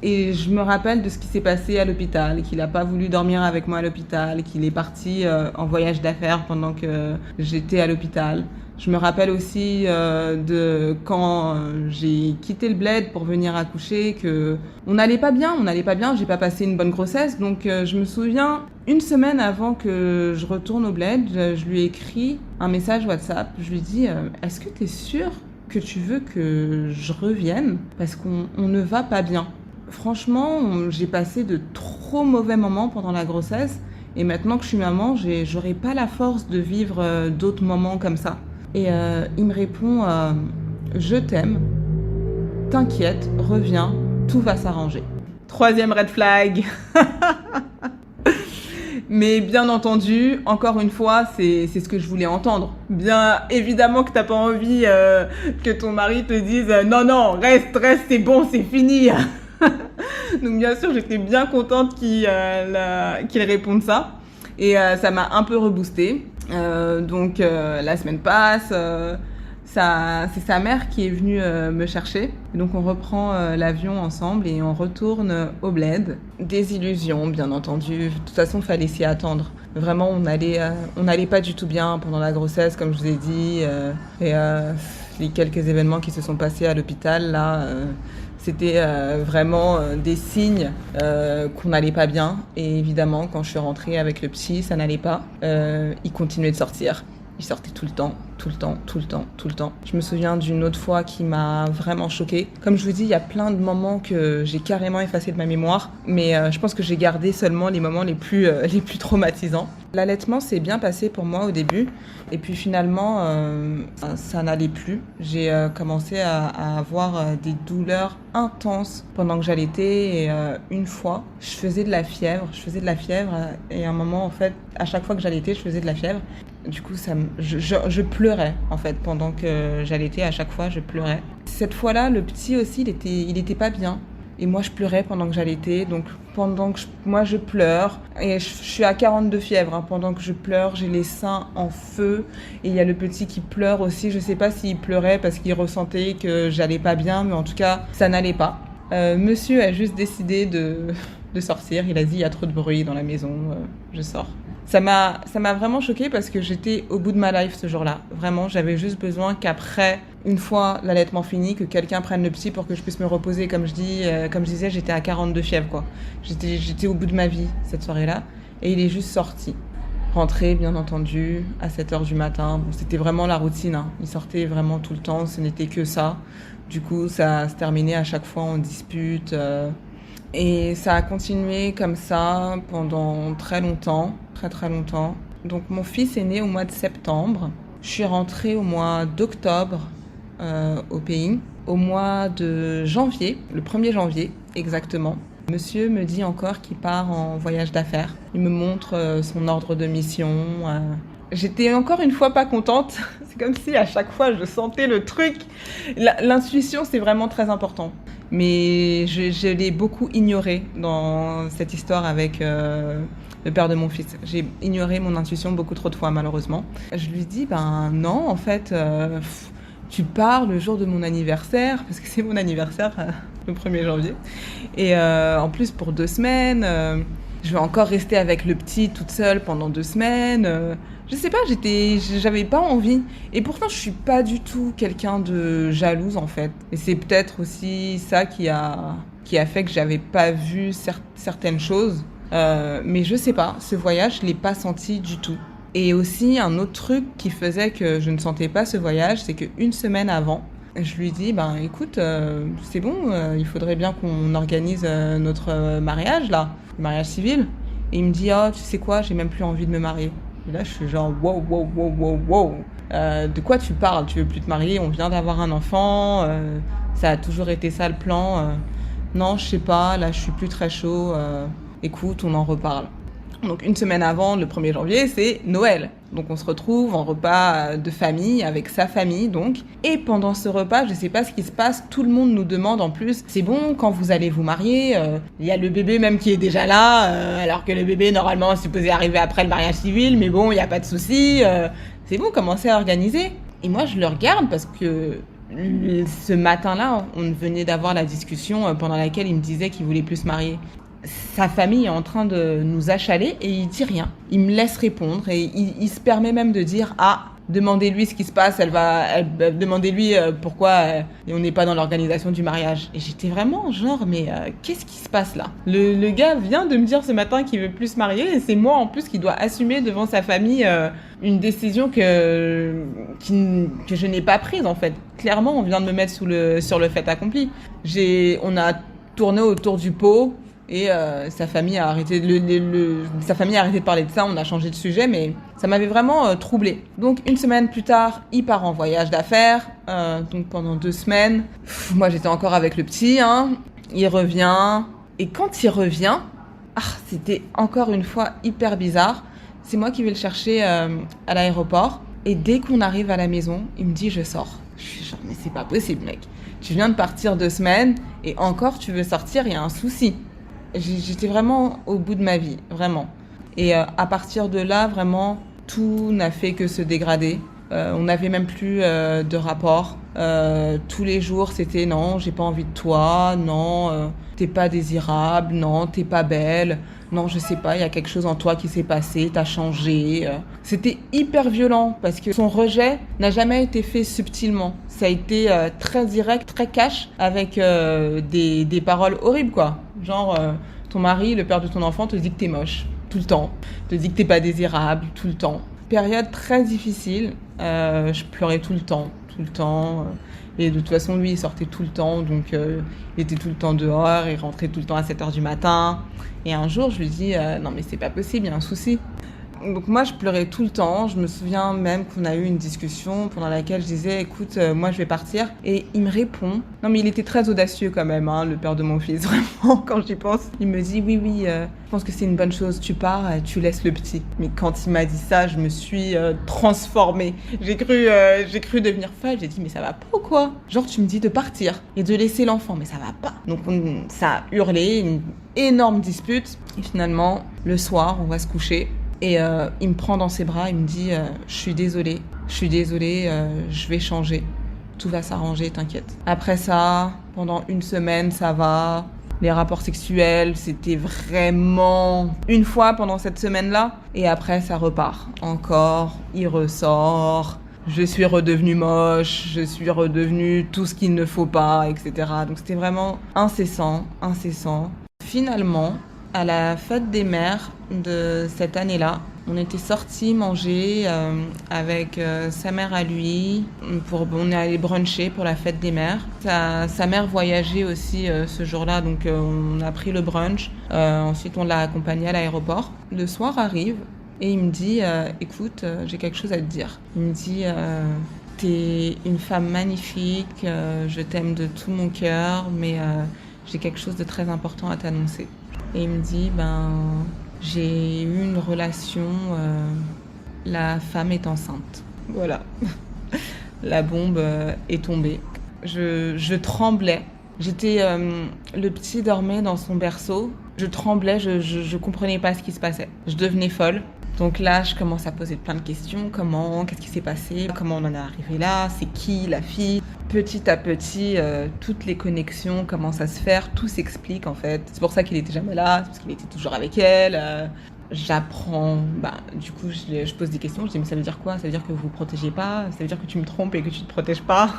Et je me rappelle de ce qui s'est passé à l'hôpital, qu'il n'a pas voulu dormir avec moi à l'hôpital, qu'il est parti en voyage d'affaires pendant que j'étais à l'hôpital. Je me rappelle aussi de quand j'ai quitté le bled pour venir accoucher, que on n'allait pas bien, j'ai pas passé une bonne grossesse. Donc je me souviens, 1 semaine avant que je retourne au bled, je lui ai écrit un message WhatsApp. Je lui ai dit est-ce que tu es sûre que tu veux que je revienne? Parce qu'on ne va pas bien. Franchement, j'ai passé de trop mauvais moments pendant la grossesse et maintenant que je suis maman, j'aurais pas la force de vivre d'autres moments comme ça. Et il me répond je t'aime, t'inquiète, reviens, tout va s'arranger. 3e red flag. Mais bien entendu, encore une fois, c'est ce que je voulais entendre. Bien évidemment que t'as pas envie que ton mari te dise non, reste, c'est bon, c'est fini. Donc bien sûr, j'étais bien contente qu'il réponde ça. Et ça m'a un peu reboostée. Donc la semaine passe, c'est sa mère qui est venue me chercher. Et donc on reprend l'avion ensemble et on retourne au bled. Désillusion, bien entendu. De toute façon, il fallait s'y attendre. Vraiment, on allait pas du tout bien pendant la grossesse, comme je vous ai dit. Et les quelques événements qui se sont passés à l'hôpital, là... C'était vraiment des signes qu'on n'allait pas bien. Et évidemment, quand je suis rentrée avec le petit, ça n'allait pas. Il continuait de sortir. Il sortait tout le temps. Je me souviens d'une autre fois qui m'a vraiment choquée. Comme je vous dis, il y a plein de moments que j'ai carrément effacés de ma mémoire. Mais je pense que j'ai gardé seulement les moments les plus traumatisants. L'allaitement s'est bien passé pour moi au début. Et puis finalement, ça n'allait plus. J'ai commencé à avoir des douleurs intenses pendant que j'allaitais. Et une fois, je faisais de la fièvre. Et à un moment, en fait, à chaque fois que j'allaitais, je faisais de la fièvre. Du coup, je pleurais, en fait, pendant que j'allaitais. À chaque fois, je pleurais. Cette fois-là, le petit aussi, il était pas bien. Et moi, je pleurais pendant que j'allaitais. Donc, pendant que moi, je pleure. Et je suis à 42 fièvres. Hein. Pendant que je pleure, j'ai les seins en feu. Et il y a le petit qui pleure aussi. Je sais pas s'il pleurait parce qu'il ressentait que j'allais pas bien. Mais en tout cas, ça n'allait pas. Monsieur a juste décidé de sortir. Il a dit, il y a trop de bruit dans la maison. Je sors. Ça m'a vraiment choquée parce que j'étais au bout de ma life ce jour-là. Vraiment, j'avais juste besoin qu'après Une fois l'allaitement fini, que quelqu'un prenne le petit pour que je puisse me reposer. Comme je disais, j'étais à 42 fièvres, quoi. J'étais au bout de ma vie cette soirée-là. Et il est juste sorti. Rentré, bien entendu, à 7h du matin. Bon, c'était vraiment la routine, hein. Il sortait vraiment tout le temps, ce n'était que ça. Du coup, ça se terminait à chaque fois en dispute. Et ça a continué comme ça pendant très longtemps, très très longtemps. Donc mon fils est né au mois de septembre. Je suis rentrée au mois d'octobre au pays. Au mois de janvier, le 1er janvier exactement, monsieur me dit encore qu'il part en voyage d'affaires. Il me montre son ordre de mission. J'étais encore une fois pas contente. C'est comme si à chaque fois je sentais le truc. L'intuition, c'est vraiment très important. Mais je l'ai beaucoup ignoré dans cette histoire avec le père de mon fils. J'ai ignoré mon intuition beaucoup trop de fois, malheureusement. Je lui dis, ben non, en fait, tu pars le jour de mon anniversaire, parce que c'est mon anniversaire, le 1er janvier. Et en plus, pour 2 semaines, je vais encore rester avec le petit toute seule pendant 2 semaines. Je sais pas, j'avais pas envie. Et pourtant, je suis pas du tout quelqu'un de jalouse, en fait. Et c'est peut-être aussi ça qui a fait que j'avais pas vu certaines choses. Mais je sais pas, ce voyage, je l'ai pas senti du tout. Et aussi, un autre truc qui faisait que je ne sentais pas ce voyage, c'est qu'une semaine avant, je lui dis, ben écoute, c'est bon, il faudrait bien qu'on organise notre mariage, là, le mariage civil. Et il me dit, oh, tu sais quoi, j'ai même plus envie de me marier. Et là, je suis genre, wow, wow, wow, wow, wow. De quoi tu parles? Tu veux plus te marier? On vient d'avoir un enfant. Ça a toujours été ça le plan. Non, je sais pas, là, je suis plus très chaud. Écoute, on en reparle. Donc, une semaine avant, le 1er janvier, c'est Noël. Donc, on se retrouve en repas de famille, avec sa famille, donc. Et pendant ce repas, je sais pas ce qui se passe, tout le monde nous demande en plus, c'est bon, quand vous allez vous marier, il y a le bébé même qui est déjà là, alors que le bébé, normalement, est supposé arriver après le mariage civil, mais bon, il n'y a pas de souci, c'est bon, commencez à organiser. Et moi, je le regarde parce que ce matin-là, on venait d'avoir la discussion pendant laquelle il me disait qu'il voulait plus se marier. Sa famille est en train de nous achaler et il dit rien. Il me laisse répondre et il se permet même de dire « Ah, demandez-lui ce qui se passe, demandez-lui pourquoi on n'est pas dans l'organisation du mariage. » Et j'étais vraiment genre « Mais qu'est-ce qui se passe là ?» Le gars vient de me dire ce matin qu'il veut plus se marier et c'est moi en plus qui dois assumer devant sa famille une décision que je n'ai pas prise en fait. Clairement, on vient de me mettre sur le fait accompli. On a tourné autour du pot. Et sa famille a arrêté de parler de ça, on a changé de sujet, mais ça m'avait vraiment troublée. Donc une semaine plus tard, il part en voyage d'affaires, donc pendant 2 semaines. Moi j'étais encore avec le petit, hein. Il revient, et quand il revient, c'était encore une fois hyper bizarre. C'est moi qui vais le chercher à l'aéroport, et dès qu'on arrive à la maison, il me dit je sors. Je suis genre mais c'est pas possible mec, tu viens de partir 2 semaines, et encore tu veux sortir, il y a un souci. J'étais vraiment au bout de ma vie, vraiment. Et à partir de là, vraiment, tout n'a fait que se dégrader. On n'avait même plus de rapport. Tous les jours, c'était non, j'ai pas envie de toi, non, t'es pas désirable, non, t'es pas belle, non, je sais pas, il y a quelque chose en toi qui s'est passé, t'as changé. C'était hyper violent parce que son rejet n'a jamais été fait subtilement. Ça a été très direct, très cash, avec des paroles horribles, quoi. Genre, ton mari, le père de ton enfant, te dit que t'es moche, tout le temps. Te dit que t'es pas désirable, tout le temps. Période très difficile. Je pleurais tout le temps. Et de toute façon, lui, il sortait tout le temps. Donc, il était tout le temps dehors. Il rentrait tout le temps à 7h du matin. Et un jour, je lui dis, non, mais c'est pas possible, il y a un souci. Donc moi, je pleurais tout le temps. Je me souviens même qu'on a eu une discussion pendant laquelle je disais, écoute, moi, je vais partir. Et il me répond. Non, mais il était très audacieux quand même, hein, le père de mon fils. Vraiment, quand j'y pense. Il me dit, oui, je pense que c'est une bonne chose. Tu pars, tu laisses le petit. Mais quand il m'a dit ça, je me suis transformée. J'ai cru devenir folle. J'ai dit, mais ça va pas ou quoi? Genre, tu me dis de partir et de laisser l'enfant. Mais ça va pas. Donc, ça a hurlé, une énorme dispute. Et finalement, le soir, on va se coucher. Et il me prend dans ses bras, il me dit je suis désolée, je vais changer. Tout va s'arranger, t'inquiète. Après ça, pendant 1 semaine, ça va. Les rapports sexuels, c'était vraiment une fois pendant cette semaine-là. Et après, ça repart. Encore, il ressort. je suis redevenue moche, je suis redevenue tout ce qu'il ne faut pas, etc. Donc c'était vraiment incessant. Finalement, à la fête des mères de cette année-là, on était sortis manger avec sa mère à lui. On est allé bruncher pour la fête des mères. Sa mère voyageait aussi ce jour-là, donc on a pris le brunch. Ensuite, on l'a accompagné à l'aéroport. Le soir arrive et il me dit écoute, j'ai quelque chose à te dire. Il me dit t'es une femme magnifique, je t'aime de tout mon cœur, mais j'ai quelque chose de très important à t'annoncer. Et il me dit j'ai eu une relation, la femme est enceinte. Voilà. La bombe est tombée. Je tremblais. Le petit dormait dans son berceau. Je tremblais, je comprenais pas ce qui se passait. Je devenais folle. Donc là, je commence à poser plein de questions. Qu'est-ce qui s'est passé? Comment on en est arrivé là? C'est qui la fille? Petit à petit, toutes les connexions commencent à se faire. Tout s'explique en fait. C'est pour ça qu'il était jamais là, c'est parce qu'il était toujours avec elle. J'apprends, du coup, je pose des questions. Je dis mais ça veut dire quoi? Ça veut dire que vous vous protégez pas? Ça veut dire que tu me trompes et que tu te protèges pas?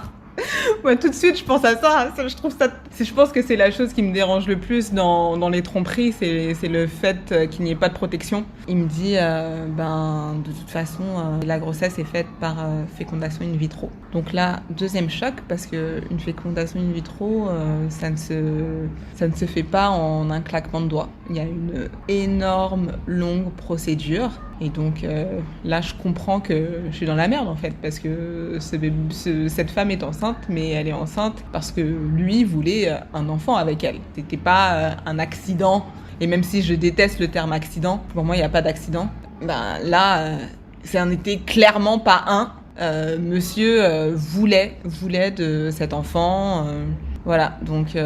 Ouais, tout de suite, je pense à ça. Je pense que c'est la chose qui me dérange le plus dans les tromperies, c'est le fait qu'il n'y ait pas de protection. Il me dit, de toute façon, la grossesse est faite par fécondation in vitro. Donc là, deuxième choc, parce que une fécondation in vitro, ça ne se fait pas en un claquement de doigts. Il y a une énorme, longue procédure. Et donc là, je comprends que je suis dans la merde en fait, parce que cette femme est enceinte, mais elle est enceinte parce que lui voulait un enfant avec elle. C'était pas un accident. Et même si je déteste le terme accident, pour moi il n'y a pas d'accident. Là, ça n'était clairement pas un. Monsieur voulait de cet enfant. Voilà, donc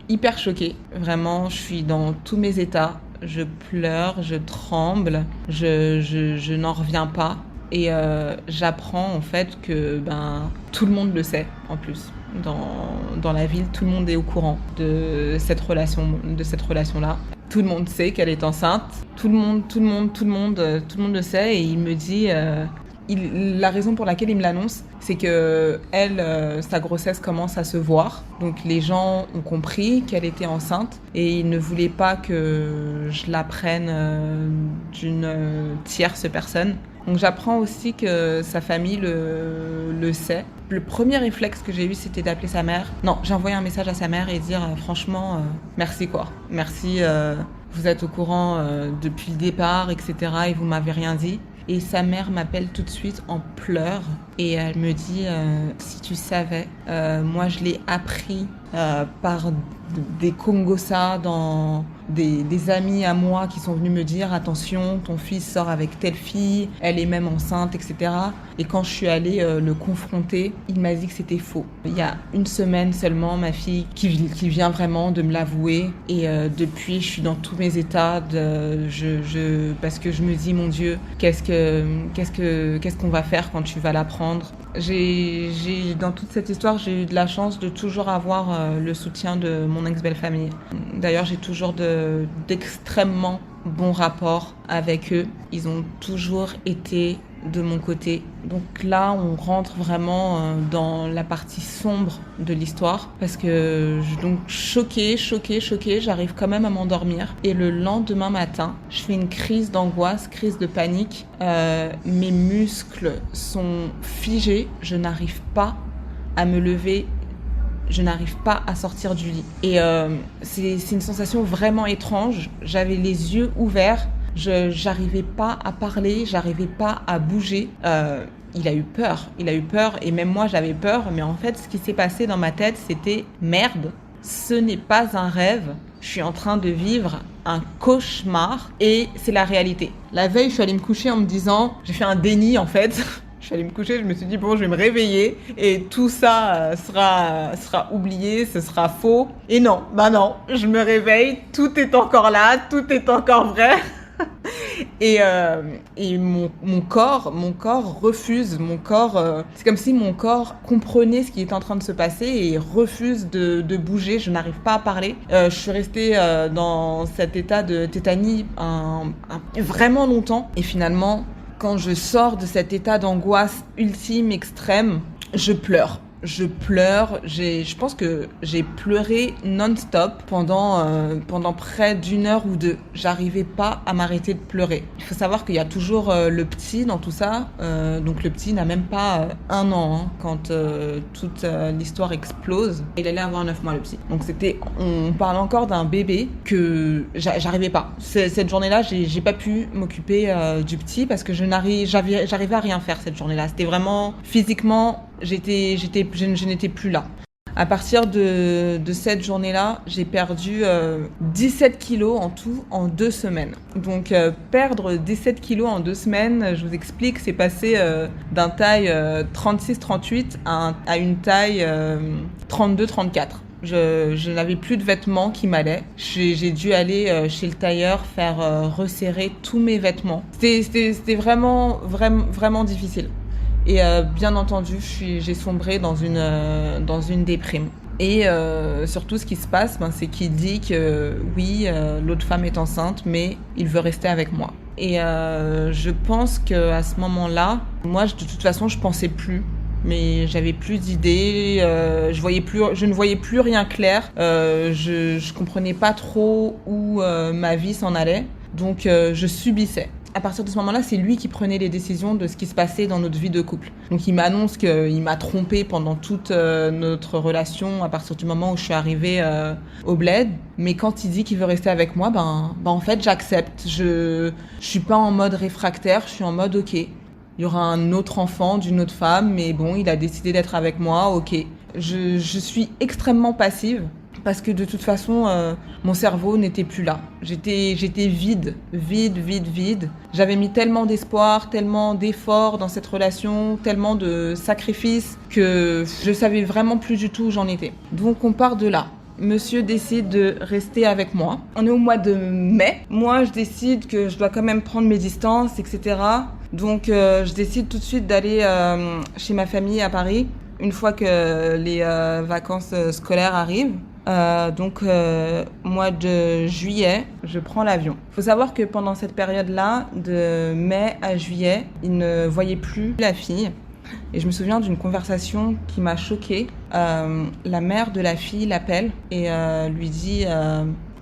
hyper choquée. Vraiment, je suis dans tous mes états. Je pleure, je tremble, je n'en reviens pas. Et j'apprends en fait que tout le monde le sait en plus. Dans la ville, tout le monde est au courant de cette relation-là. Tout le monde sait qu'elle est enceinte. Tout le monde le sait. Et il me dit... la raison pour laquelle il me l'annonce, c'est que sa grossesse commence à se voir. Donc les gens ont compris qu'elle était enceinte et ils ne voulaient pas que je la prenne d'une tierce personne. Donc j'apprends aussi que sa famille le sait. Le premier réflexe que j'ai eu, c'était d'appeler sa mère. Non, j'ai envoyé un message à sa mère et dire franchement, merci quoi. Merci, vous êtes au courant depuis le départ, etc. et vous m'avez rien dit. Et sa mère m'appelle tout de suite en pleurs et elle me dit si tu savais, moi je l'ai appris par des Congossas, dans des amis à moi qui sont venus me dire attention, ton fils sort avec telle fille, elle est même enceinte, etc. Et quand je suis allée le confronter, il m'a dit que c'était faux. Il y a une semaine seulement, ma fille qui vient vraiment de me l'avouer et depuis je suis dans tous mes états parce que je me dis mon Dieu, qu'est-ce qu'on va faire quand tu vas l'apprendre? Dans toute cette histoire, j'ai eu de la chance de toujours avoir le soutien de mon ex-belle-famille. D'ailleurs, j'ai toujours d'extrêmement bons rapports avec eux. Ils ont toujours été de mon côté. Donc là, on rentre vraiment dans la partie sombre de l'histoire parce que choquée, j'arrive quand même à m'endormir. Et le lendemain matin, je fais une crise d'angoisse, crise de panique. Mes muscles sont figés. Je n'arrive pas à me lever. Je n'arrive pas à sortir du lit. Et c'est une sensation vraiment étrange. J'avais les yeux ouverts. J'arrivais pas à parler, j'arrivais pas à bouger. Il a eu peur et même moi j'avais peur. Mais en fait, ce qui s'est passé dans ma tête, c'était merde. Ce n'est pas un rêve. Je suis en train de vivre un cauchemar et c'est la réalité. La veille, je suis allée me coucher en me disant, j'ai fait un déni en fait. Je suis allée me coucher, je me suis dit bon, je vais me réveiller et tout ça sera oublié, ce sera faux. Et non, je me réveille, tout est encore là, tout est encore vrai. Et mon corps refuse, c'est comme si mon corps comprenait ce qui était en train de se passer et refuse de bouger, je n'arrive pas à parler. Je suis restée dans cet état de tétanie vraiment longtemps et finalement quand je sors de cet état d'angoisse ultime, extrême, je pleure. Je pense que j'ai pleuré non-stop pendant près d'une heure ou deux. J'arrivais pas à m'arrêter de pleurer. Il faut savoir qu'il y a toujours le petit dans tout ça. Donc le petit n'a même pas 1 an quand toute l'histoire explose. Il allait avoir 9 mois le petit. Donc on parle encore d'un bébé que j'arrivais pas. Cette journée-là, j'ai pas pu m'occuper du petit parce que j'arrivais à rien faire cette journée-là. C'était vraiment physiquement, je n'étais plus là. À partir de cette journée-là, j'ai perdu 17 kilos en tout en 2 semaines. Donc perdre 17 kilos en 2 semaines, je vous explique, c'est passé d'un taille 36-38 à une taille 32-34. Je n'avais plus de vêtements qui m'allaient. J'ai dû aller chez le tailleur faire resserrer tous mes vêtements. C'était vraiment, vraiment, vraiment difficile. Et bien entendu, j'ai sombré dans une déprime. Et surtout, ce qui se passe, c'est qu'il dit que oui, l'autre femme est enceinte, mais il veut rester avec moi. Et je pense qu'à ce moment-là, moi, de toute façon, je pensais plus. Mais j'avais plus d'idées, je ne voyais plus rien clair. Je comprenais pas trop où ma vie s'en allait. Donc je subissais. À partir de ce moment-là, c'est lui qui prenait les décisions de ce qui se passait dans notre vie de couple. Donc il m'annonce qu'il m'a trompée pendant toute notre relation à partir du moment où je suis arrivée au bled. Mais quand il dit qu'il veut rester avec moi, en fait j'accepte. Je suis pas en mode réfractaire, je suis en mode ok. Il y aura un autre enfant d'une autre femme, mais bon, il a décidé d'être avec moi, ok. Je suis extrêmement passive. Parce que de toute façon, mon cerveau n'était plus là. J'étais vide. J'avais mis tellement d'espoir, tellement d'efforts dans cette relation, tellement de sacrifices que je savais vraiment plus du tout où j'en étais. Donc on part de là. Monsieur décide de rester avec moi. On est au mois de mai. Moi, je décide que je dois quand même prendre mes distances, etc. Donc je décide tout de suite d'aller chez ma famille à Paris une fois que les vacances scolaires arrivent. Donc mois de juillet, je prends l'avion. Il faut savoir que pendant cette période-là, de mai à juillet, il ne voyait plus la fille. Et je me souviens d'une conversation qui m'a choquée. La mère de la fille l'appelle et lui dit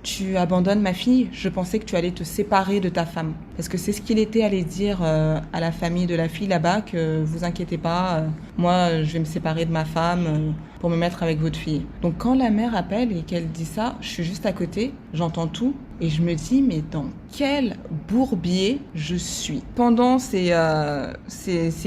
tu abandonnes ma fille, je pensais que tu allais te séparer de ta femme. Parce que c'est ce qu'il était allé dire à la famille de la fille là-bas, que vous inquiétez pas, moi je vais me séparer de ma femme pour me mettre avec votre fille. Donc quand la mère appelle et qu'elle dit ça, je suis juste à côté, j'entends tout et je me dis mais dans quel bourbier je suis. Pendant ces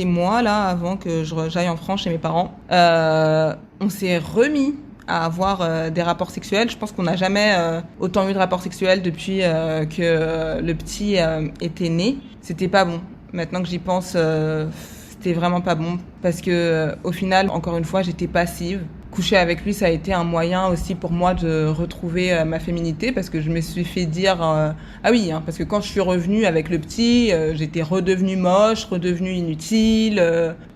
mois là, avant que j'aille en France chez mes parents, on s'est remis à avoir des rapports sexuels. Je pense qu'on n'a jamais autant eu de rapports sexuels depuis que le petit était né. C'était pas bon. Maintenant que j'y pense, c'était vraiment pas bon parce que au final, encore une fois, j'étais passive. Coucher avec lui, ça a été un moyen aussi pour moi de retrouver ma féminité parce que je me suis fait dire ah oui, parce que quand je suis revenue avec le petit, j'étais redevenue moche, redevenue inutile,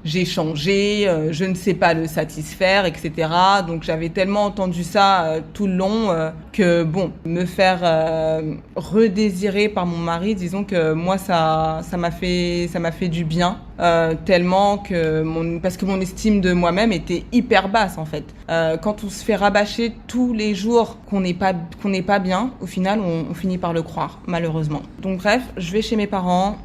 j'ai changé, je ne sais pas le satisfaire, etc. Donc j'avais tellement entendu ça tout le long que bon, me faire redésirer par mon mari, disons que moi ça m'a fait du bien tellement que parce que mon estime de moi-même était hyper basse en fait. Quand on se fait rabâcher tous les jours qu'on n'est pas bien, au final on finit par le croire malheureusement. Donc bref, je vais chez mes parents,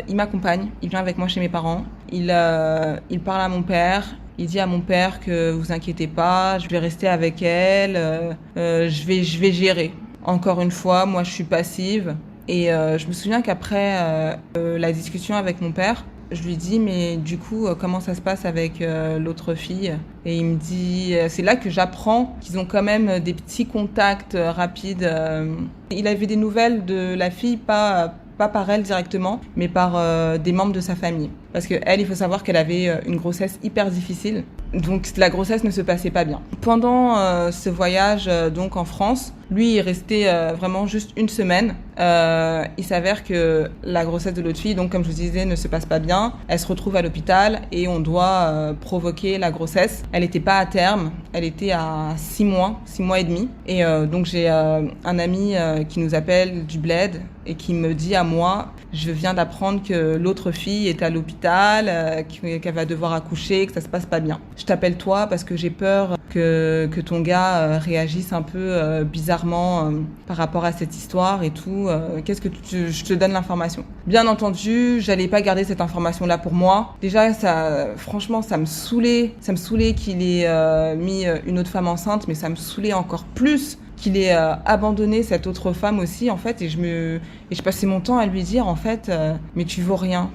il m'accompagne, il vient avec moi chez mes parents, il parle à mon père. Il dit à mon père que vous inquiétez pas, je vais rester avec elle, je vais gérer. Encore une fois, moi je suis passive et je me souviens qu'après la discussion avec mon père, je lui dis mais du coup comment ça se passe avec l'autre fille, et il me dit c'est là que j'apprends qu'ils ont quand même des petits contacts rapides. Il avait des nouvelles de la fille, pas par elle directement, mais par des membres de sa famille. Parce que elle, il faut savoir qu'elle avait une grossesse hyper difficile, donc la grossesse ne se passait pas bien. Pendant ce voyage donc en France, lui il restait vraiment juste 1 semaine, Il s'avère que la grossesse de l'autre fille, donc comme je vous disais, ne se passe pas bien. Elle se retrouve à l'hôpital et on doit provoquer la grossesse. Elle n'était pas à terme, elle était à 6 mois et demi. Et donc j'ai un ami qui nous appelle du bled et qui me dit à moi, je viens d'apprendre que l'autre fille est à l'hôpital, qu'elle va devoir accoucher, que ça se passe pas bien. Je t'appelle toi parce que j'ai peur que ton gars réagisse un peu bizarrement par rapport à cette histoire et tout. Qu'est-ce que je te donne l'information. Bien entendu, j'allais pas garder cette information-là pour moi. Déjà, franchement, ça me saoulait qu'il ait mis une autre femme enceinte, mais ça me saoulait encore plus qu'il ait abandonné cette autre femme aussi, en fait, et je passais mon temps à lui dire, en fait, mais tu vaux rien,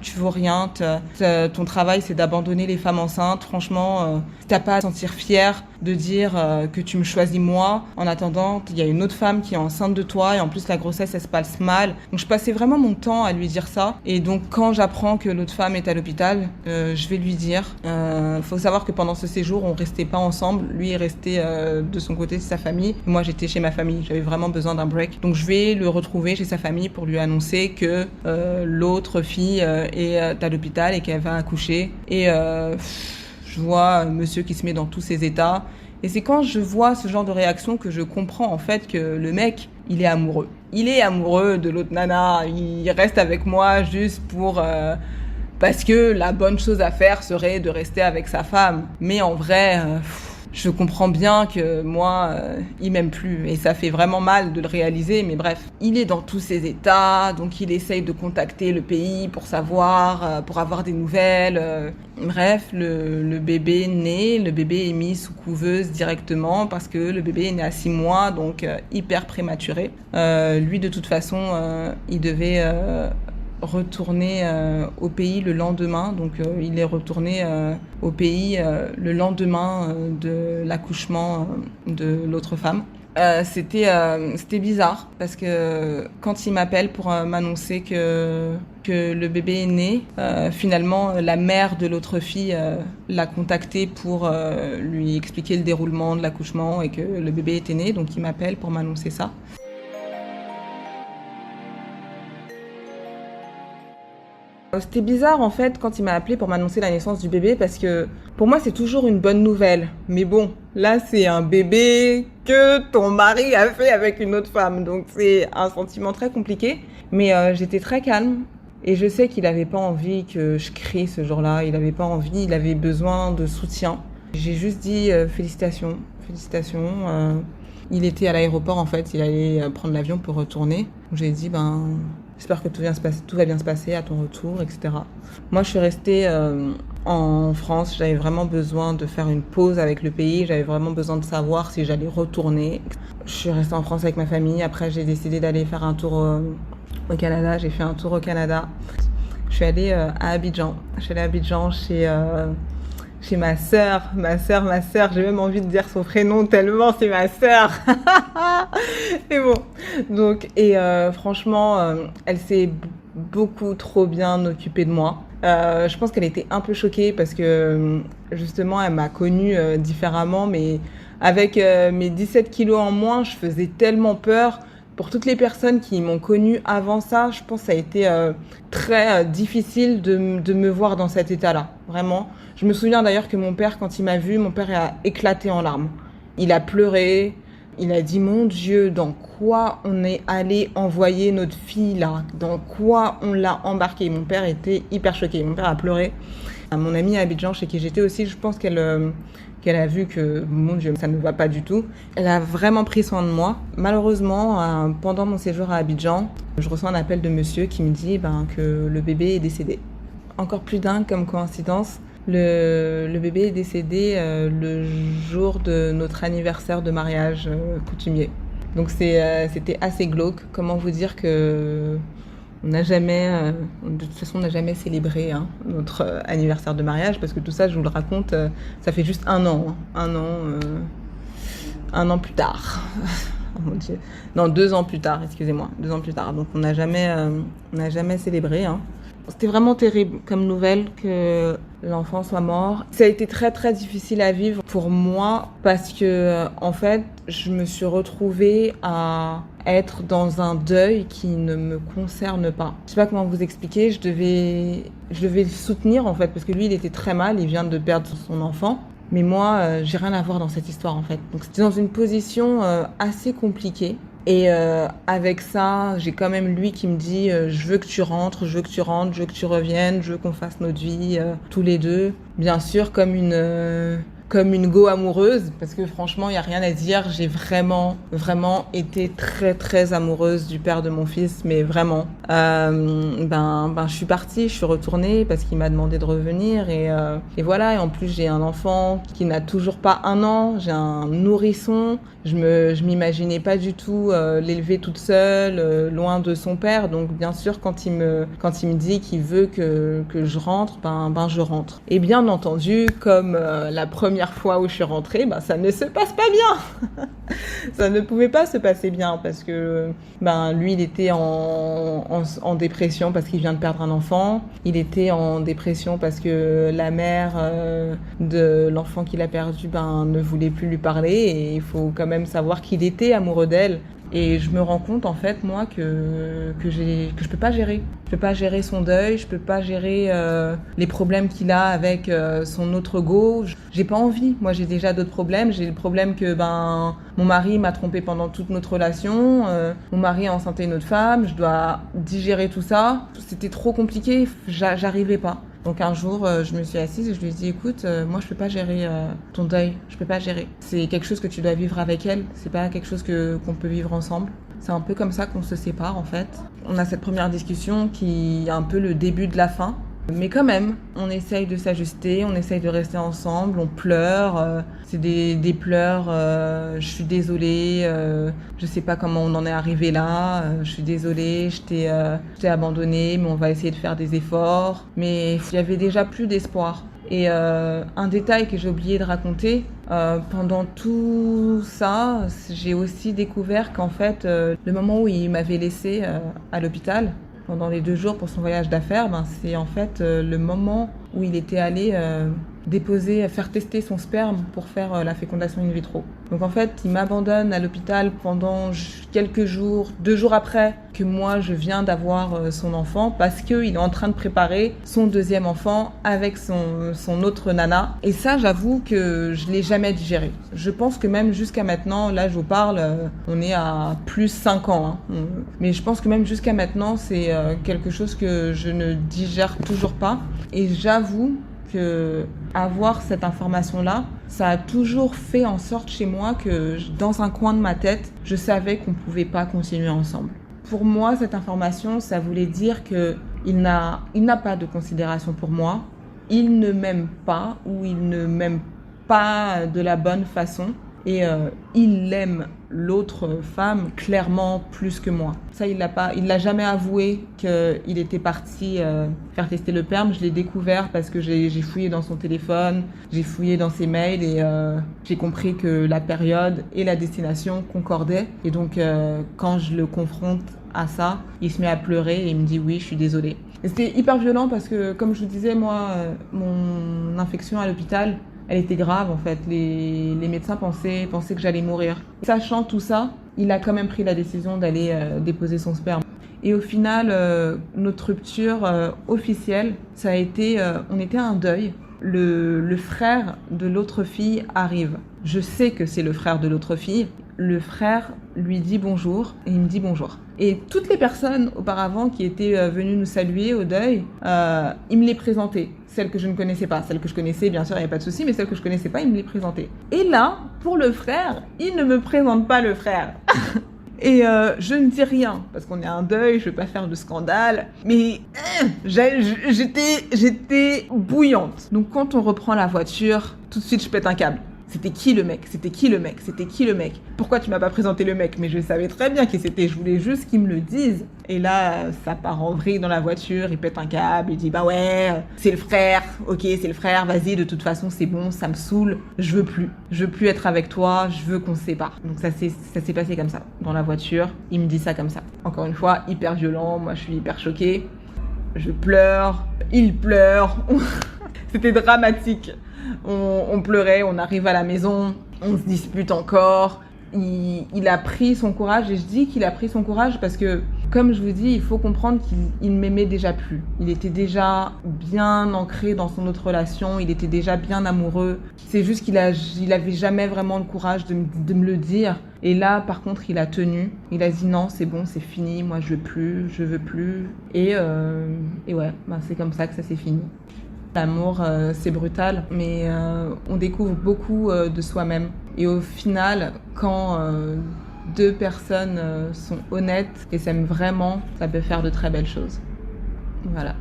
ton travail, c'est d'abandonner les femmes enceintes, franchement, t'as pas à te sentir fière de dire que tu me choisis moi, en attendant, il y a une autre femme qui est enceinte de toi, et en plus, la grossesse, elle se passe mal. Donc, je passais vraiment mon temps à lui dire ça, et donc, quand j'apprends que l'autre femme est à l'hôpital, je vais lui dire, faut savoir que pendant ce séjour, on restait pas ensemble, lui est resté de son côté de sa famille, moi, j'étais chez ma famille, j'avais vraiment besoin d'un break. Donc je vais le retrouver chez sa famille pour lui annoncer que l'autre fille est à l'hôpital et qu'elle va accoucher. Et je vois monsieur qui se met dans tous ses états. Et c'est quand je vois ce genre de réaction que je comprends en fait que le mec, il est amoureux. Il est amoureux de l'autre nana. Il reste avec moi juste pour... parce que la bonne chose à faire serait de rester avec sa femme. Mais en vrai... je comprends bien que moi, il m'aime plus et ça fait vraiment mal de le réaliser, mais bref. Il est dans tous ses états, donc il essaye de contacter le pays pour savoir, pour avoir des nouvelles. Bref, le bébé naît, le bébé est mis sous couveuse directement parce que le bébé est né à 6 mois, donc hyper prématuré. Lui, de toute façon, il devait... retourner au pays le lendemain. Donc il est retourné au pays le lendemain de l'accouchement de l'autre femme. C'était bizarre parce que quand il m'appelle pour m'annoncer que le bébé est né, finalement la mère de l'autre fille l'a contacté pour lui expliquer le déroulement de l'accouchement et que le bébé était né. Donc il m'appelle pour m'annoncer ça. C'était bizarre en fait quand il m'a appelé pour m'annoncer la naissance du bébé parce que pour moi c'est toujours une bonne nouvelle. Mais bon, là c'est un bébé que ton mari a fait avec une autre femme. Donc c'est un sentiment très compliqué. Mais j'étais très calme et je sais qu'il avait pas envie que je crie ce jour-là. Il avait pas envie, il avait besoin de soutien. J'ai juste dit félicitations. Il était à l'aéroport en fait, il allait prendre l'avion pour retourner. J'ai dit j'espère que tout va bien se passer à ton retour, etc. Moi, je suis restée en France. J'avais vraiment besoin de faire une pause avec le pays. J'avais vraiment besoin de savoir si j'allais retourner. Je suis restée en France avec ma famille. Après, j'ai décidé d'aller faire un tour au Canada. J'ai fait un tour au Canada. Je suis allée à Abidjan. Je suis allée à Abidjan chez ma sœur. J'ai même envie de dire son prénom tellement c'est ma sœur. Et bon. Donc, franchement, elle s'est beaucoup trop bien occupée de moi. Je pense qu'elle était un peu choquée parce que, justement, elle m'a connue différemment, mais avec mes 17 kilos en moins, je faisais tellement peur. Pour toutes les personnes qui m'ont connue avant ça, je pense que ça a été très difficile de me voir dans cet état-là, vraiment. Je me souviens d'ailleurs que mon père, quand il m'a vue, mon père a éclaté en larmes. Il a pleuré, il a dit « Mon Dieu, dans quoi on est allé envoyer notre fille là ? Dans quoi on l'a embarquée ?» Mon père était hyper choqué, mon père a pleuré. Mon amie à Abidjan, chez qui j'étais aussi, je pense qu'elle a vu que, mon Dieu, ça ne va pas du tout. Elle a vraiment pris soin de moi. Malheureusement, pendant mon séjour à Abidjan, je reçois un appel de monsieur qui me dit que le bébé est décédé. Encore plus dingue comme coïncidence, le bébé est décédé le jour de notre anniversaire de mariage coutumier. Donc c'était assez glauque. Comment vous dire que on n'a jamais, de toute façon, on n'a jamais célébré notre anniversaire de mariage parce que tout ça, je vous le raconte, ça fait juste un an plus tard. Oh mon Dieu. Non, 2 ans plus tard, excusez-moi, 2 ans plus tard. Donc on n'a jamais célébré. C'était vraiment terrible comme nouvelle que l'enfant soit mort. Ça a été très très difficile à vivre pour moi parce que en fait, je me suis retrouvée à être dans un deuil qui ne me concerne pas. Je sais pas comment vous expliquer, je devais le soutenir en fait parce que lui il était très mal, il vient de perdre son enfant. Mais moi, j'ai rien à voir dans cette histoire en fait. Donc c'était dans une position assez compliquée. Et avec ça, j'ai quand même lui qui me dit je veux que tu rentres, je veux que tu rentres, je veux que tu reviennes, je veux qu'on fasse notre vie tous les deux. Bien sûr, comme une go amoureuse, parce que franchement, il y a rien à dire. J'ai vraiment été très très amoureuse du père de mon fils, mais vraiment. Je suis partie, je suis retournée parce qu'il m'a demandé de revenir et voilà. Et en plus, j'ai un enfant qui n'a toujours pas 1 an, j'ai un nourrisson. Je m'imaginais pas du tout l'élever toute seule, loin de son père. Donc bien sûr, quand il me dit qu'il veut que je rentre, je rentre. Et bien entendu, comme la première fois où je suis rentrée, ça ne se passe pas bien. Ça ne pouvait pas se passer bien parce que lui, il était en dépression parce qu'il vient de perdre un enfant. Il était en dépression parce que la mère de l'enfant qu'il a perdu ne voulait plus lui parler. Et il faut quand même savoir qu'il était amoureux d'elle. Et je me rends compte en fait moi que je peux pas gérer. Je peux pas gérer son deuil, je peux pas gérer les problèmes qu'il a avec son autre go. J'ai pas envie. Moi j'ai déjà d'autres problèmes. J'ai le problème que mon mari m'a trompée pendant toute notre relation. Mon mari a enceinté une autre femme. Je dois digérer tout ça. C'était trop compliqué. J'arrivais pas. Donc un jour, je me suis assise et je lui ai dit écoute, moi je peux pas gérer ton deuil, je peux pas gérer. C'est quelque chose que tu dois vivre avec elle, c'est pas quelque chose qu'on peut vivre ensemble. C'est un peu comme ça qu'on se sépare en fait. On a cette première discussion qui est un peu le début de la fin. Mais quand même, on essaye de s'ajuster, on essaye de rester ensemble, on pleure. C'est des pleurs, je suis désolée, je sais pas comment on en est arrivé là, je suis désolée, je t'ai abandonnée, mais on va essayer de faire des efforts. Mais il y avait déjà plus d'espoir. Et un détail que j'ai oublié de raconter, pendant tout ça, j'ai aussi découvert qu'en fait, le moment où il m'avait laissée à l'hôpital, pendant les 2 jours pour son voyage d'affaires, c'est en fait le moment où il était allé faire tester son sperme pour faire la fécondation in vitro. Donc en fait, il m'abandonne à l'hôpital pendant quelques jours, 2 jours après que moi je viens d'avoir son enfant parce qu'il est en train de préparer son 2e enfant avec son autre nana. Et ça, j'avoue que je l'ai jamais digéré. Je pense que même jusqu'à maintenant, là je vous parle, on est à plus 5 ans. Mais je pense que même jusqu'à maintenant, c'est quelque chose que je ne digère toujours pas. Et j'avoue que avoir cette information-là, ça a toujours fait en sorte chez moi que dans un coin de ma tête, je savais qu'on pouvait pas continuer ensemble. Pour moi, cette information, ça voulait dire qu'il n'a pas de considération pour moi, il ne m'aime pas ou il ne m'aime pas de la bonne façon et il aime l'autre femme clairement plus que moi. Ça, il l'a jamais avoué qu'il était parti faire tester le sperme. Je l'ai découvert parce que j'ai fouillé dans son téléphone, j'ai fouillé dans ses mails et j'ai compris que la période et la destination concordaient. Et donc, quand je le confronte à ça, il se met à pleurer et il me dit oui, je suis désolée. Et c'était hyper violent parce que, comme je vous disais, moi, mon infection à l'hôpital, elle était grave en fait. Les médecins pensaient que j'allais mourir. Sachant tout ça, il a quand même pris la décision d'aller déposer son sperme. Et au final, notre rupture officielle, ça a été, on était à un deuil. Le frère de l'autre fille arrive. Je sais que c'est le frère de l'autre fille. Le frère lui dit bonjour et il me dit bonjour. Et toutes les personnes auparavant qui étaient venues nous saluer au deuil, il me les présentait. Celles que je ne connaissais pas. Celles que je connaissais, bien sûr, il n'y avait pas de souci, mais celles que je connaissais pas, il me les présentait. Et là, pour le frère, il ne me présente pas le frère. Et je ne dis rien, parce qu'on est à un deuil, je ne veux pas faire de scandale, mais j'étais bouillante. Donc quand on reprend la voiture, tout de suite je pète un câble. C'était qui le mec ? C'était qui le mec ? C'était qui le mec ? Pourquoi tu m'as pas présenté le mec ? Mais je savais très bien qui c'était, je voulais juste qu'ils me le disent. Et là, ça part en vrille dans la voiture, il pète un câble, il dit bah ouais, c'est le frère, ok, c'est le frère, vas-y, de toute façon c'est bon, ça me saoule, je veux plus être avec toi, je veux qu'on se sépare. Donc ça s'est passé comme ça, dans la voiture, il me dit ça comme ça. Encore une fois, hyper violent, moi je suis hyper choquée. Je pleure, il pleure. C'était dramatique. On pleurait, on arrive à la maison, on se dispute encore. Il a pris son courage, et je dis qu'il a pris son courage parce que, comme je vous dis, il faut comprendre qu'il m'aimait déjà plus. Il était déjà bien ancré dans son autre relation, il était déjà bien amoureux. C'est juste qu'il avait jamais vraiment le courage de me le dire. Et là, par contre, il a tenu. Il a dit non, c'est bon, c'est fini, moi je veux plus. Et ouais, c'est comme ça que ça s'est fini. L'amour, c'est brutal, mais on découvre beaucoup de soi-même. Et au final, quand deux personnes sont honnêtes et s'aiment vraiment, ça peut faire de très belles choses. Voilà.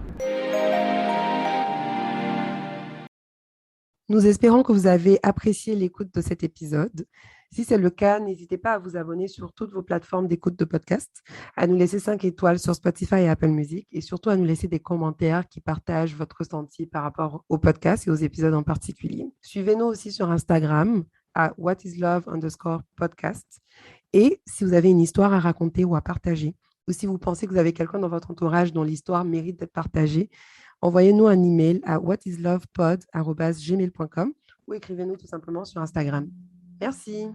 Nous espérons que vous avez apprécié l'écoute de cet épisode. Si c'est le cas, n'hésitez pas à vous abonner sur toutes vos plateformes d'écoute de podcast, à nous laisser 5 étoiles sur Spotify et Apple Music et surtout à nous laisser des commentaires qui partagent votre ressenti par rapport au podcast et aux épisodes en particulier. Suivez-nous aussi sur Instagram à whatislove_podcast. Et si vous avez une histoire à raconter ou à partager, ou si vous pensez que vous avez quelqu'un dans votre entourage dont l'histoire mérite d'être partagée, envoyez-nous un email à whatislovepod@gmail.com ou écrivez-nous tout simplement sur Instagram. Merci.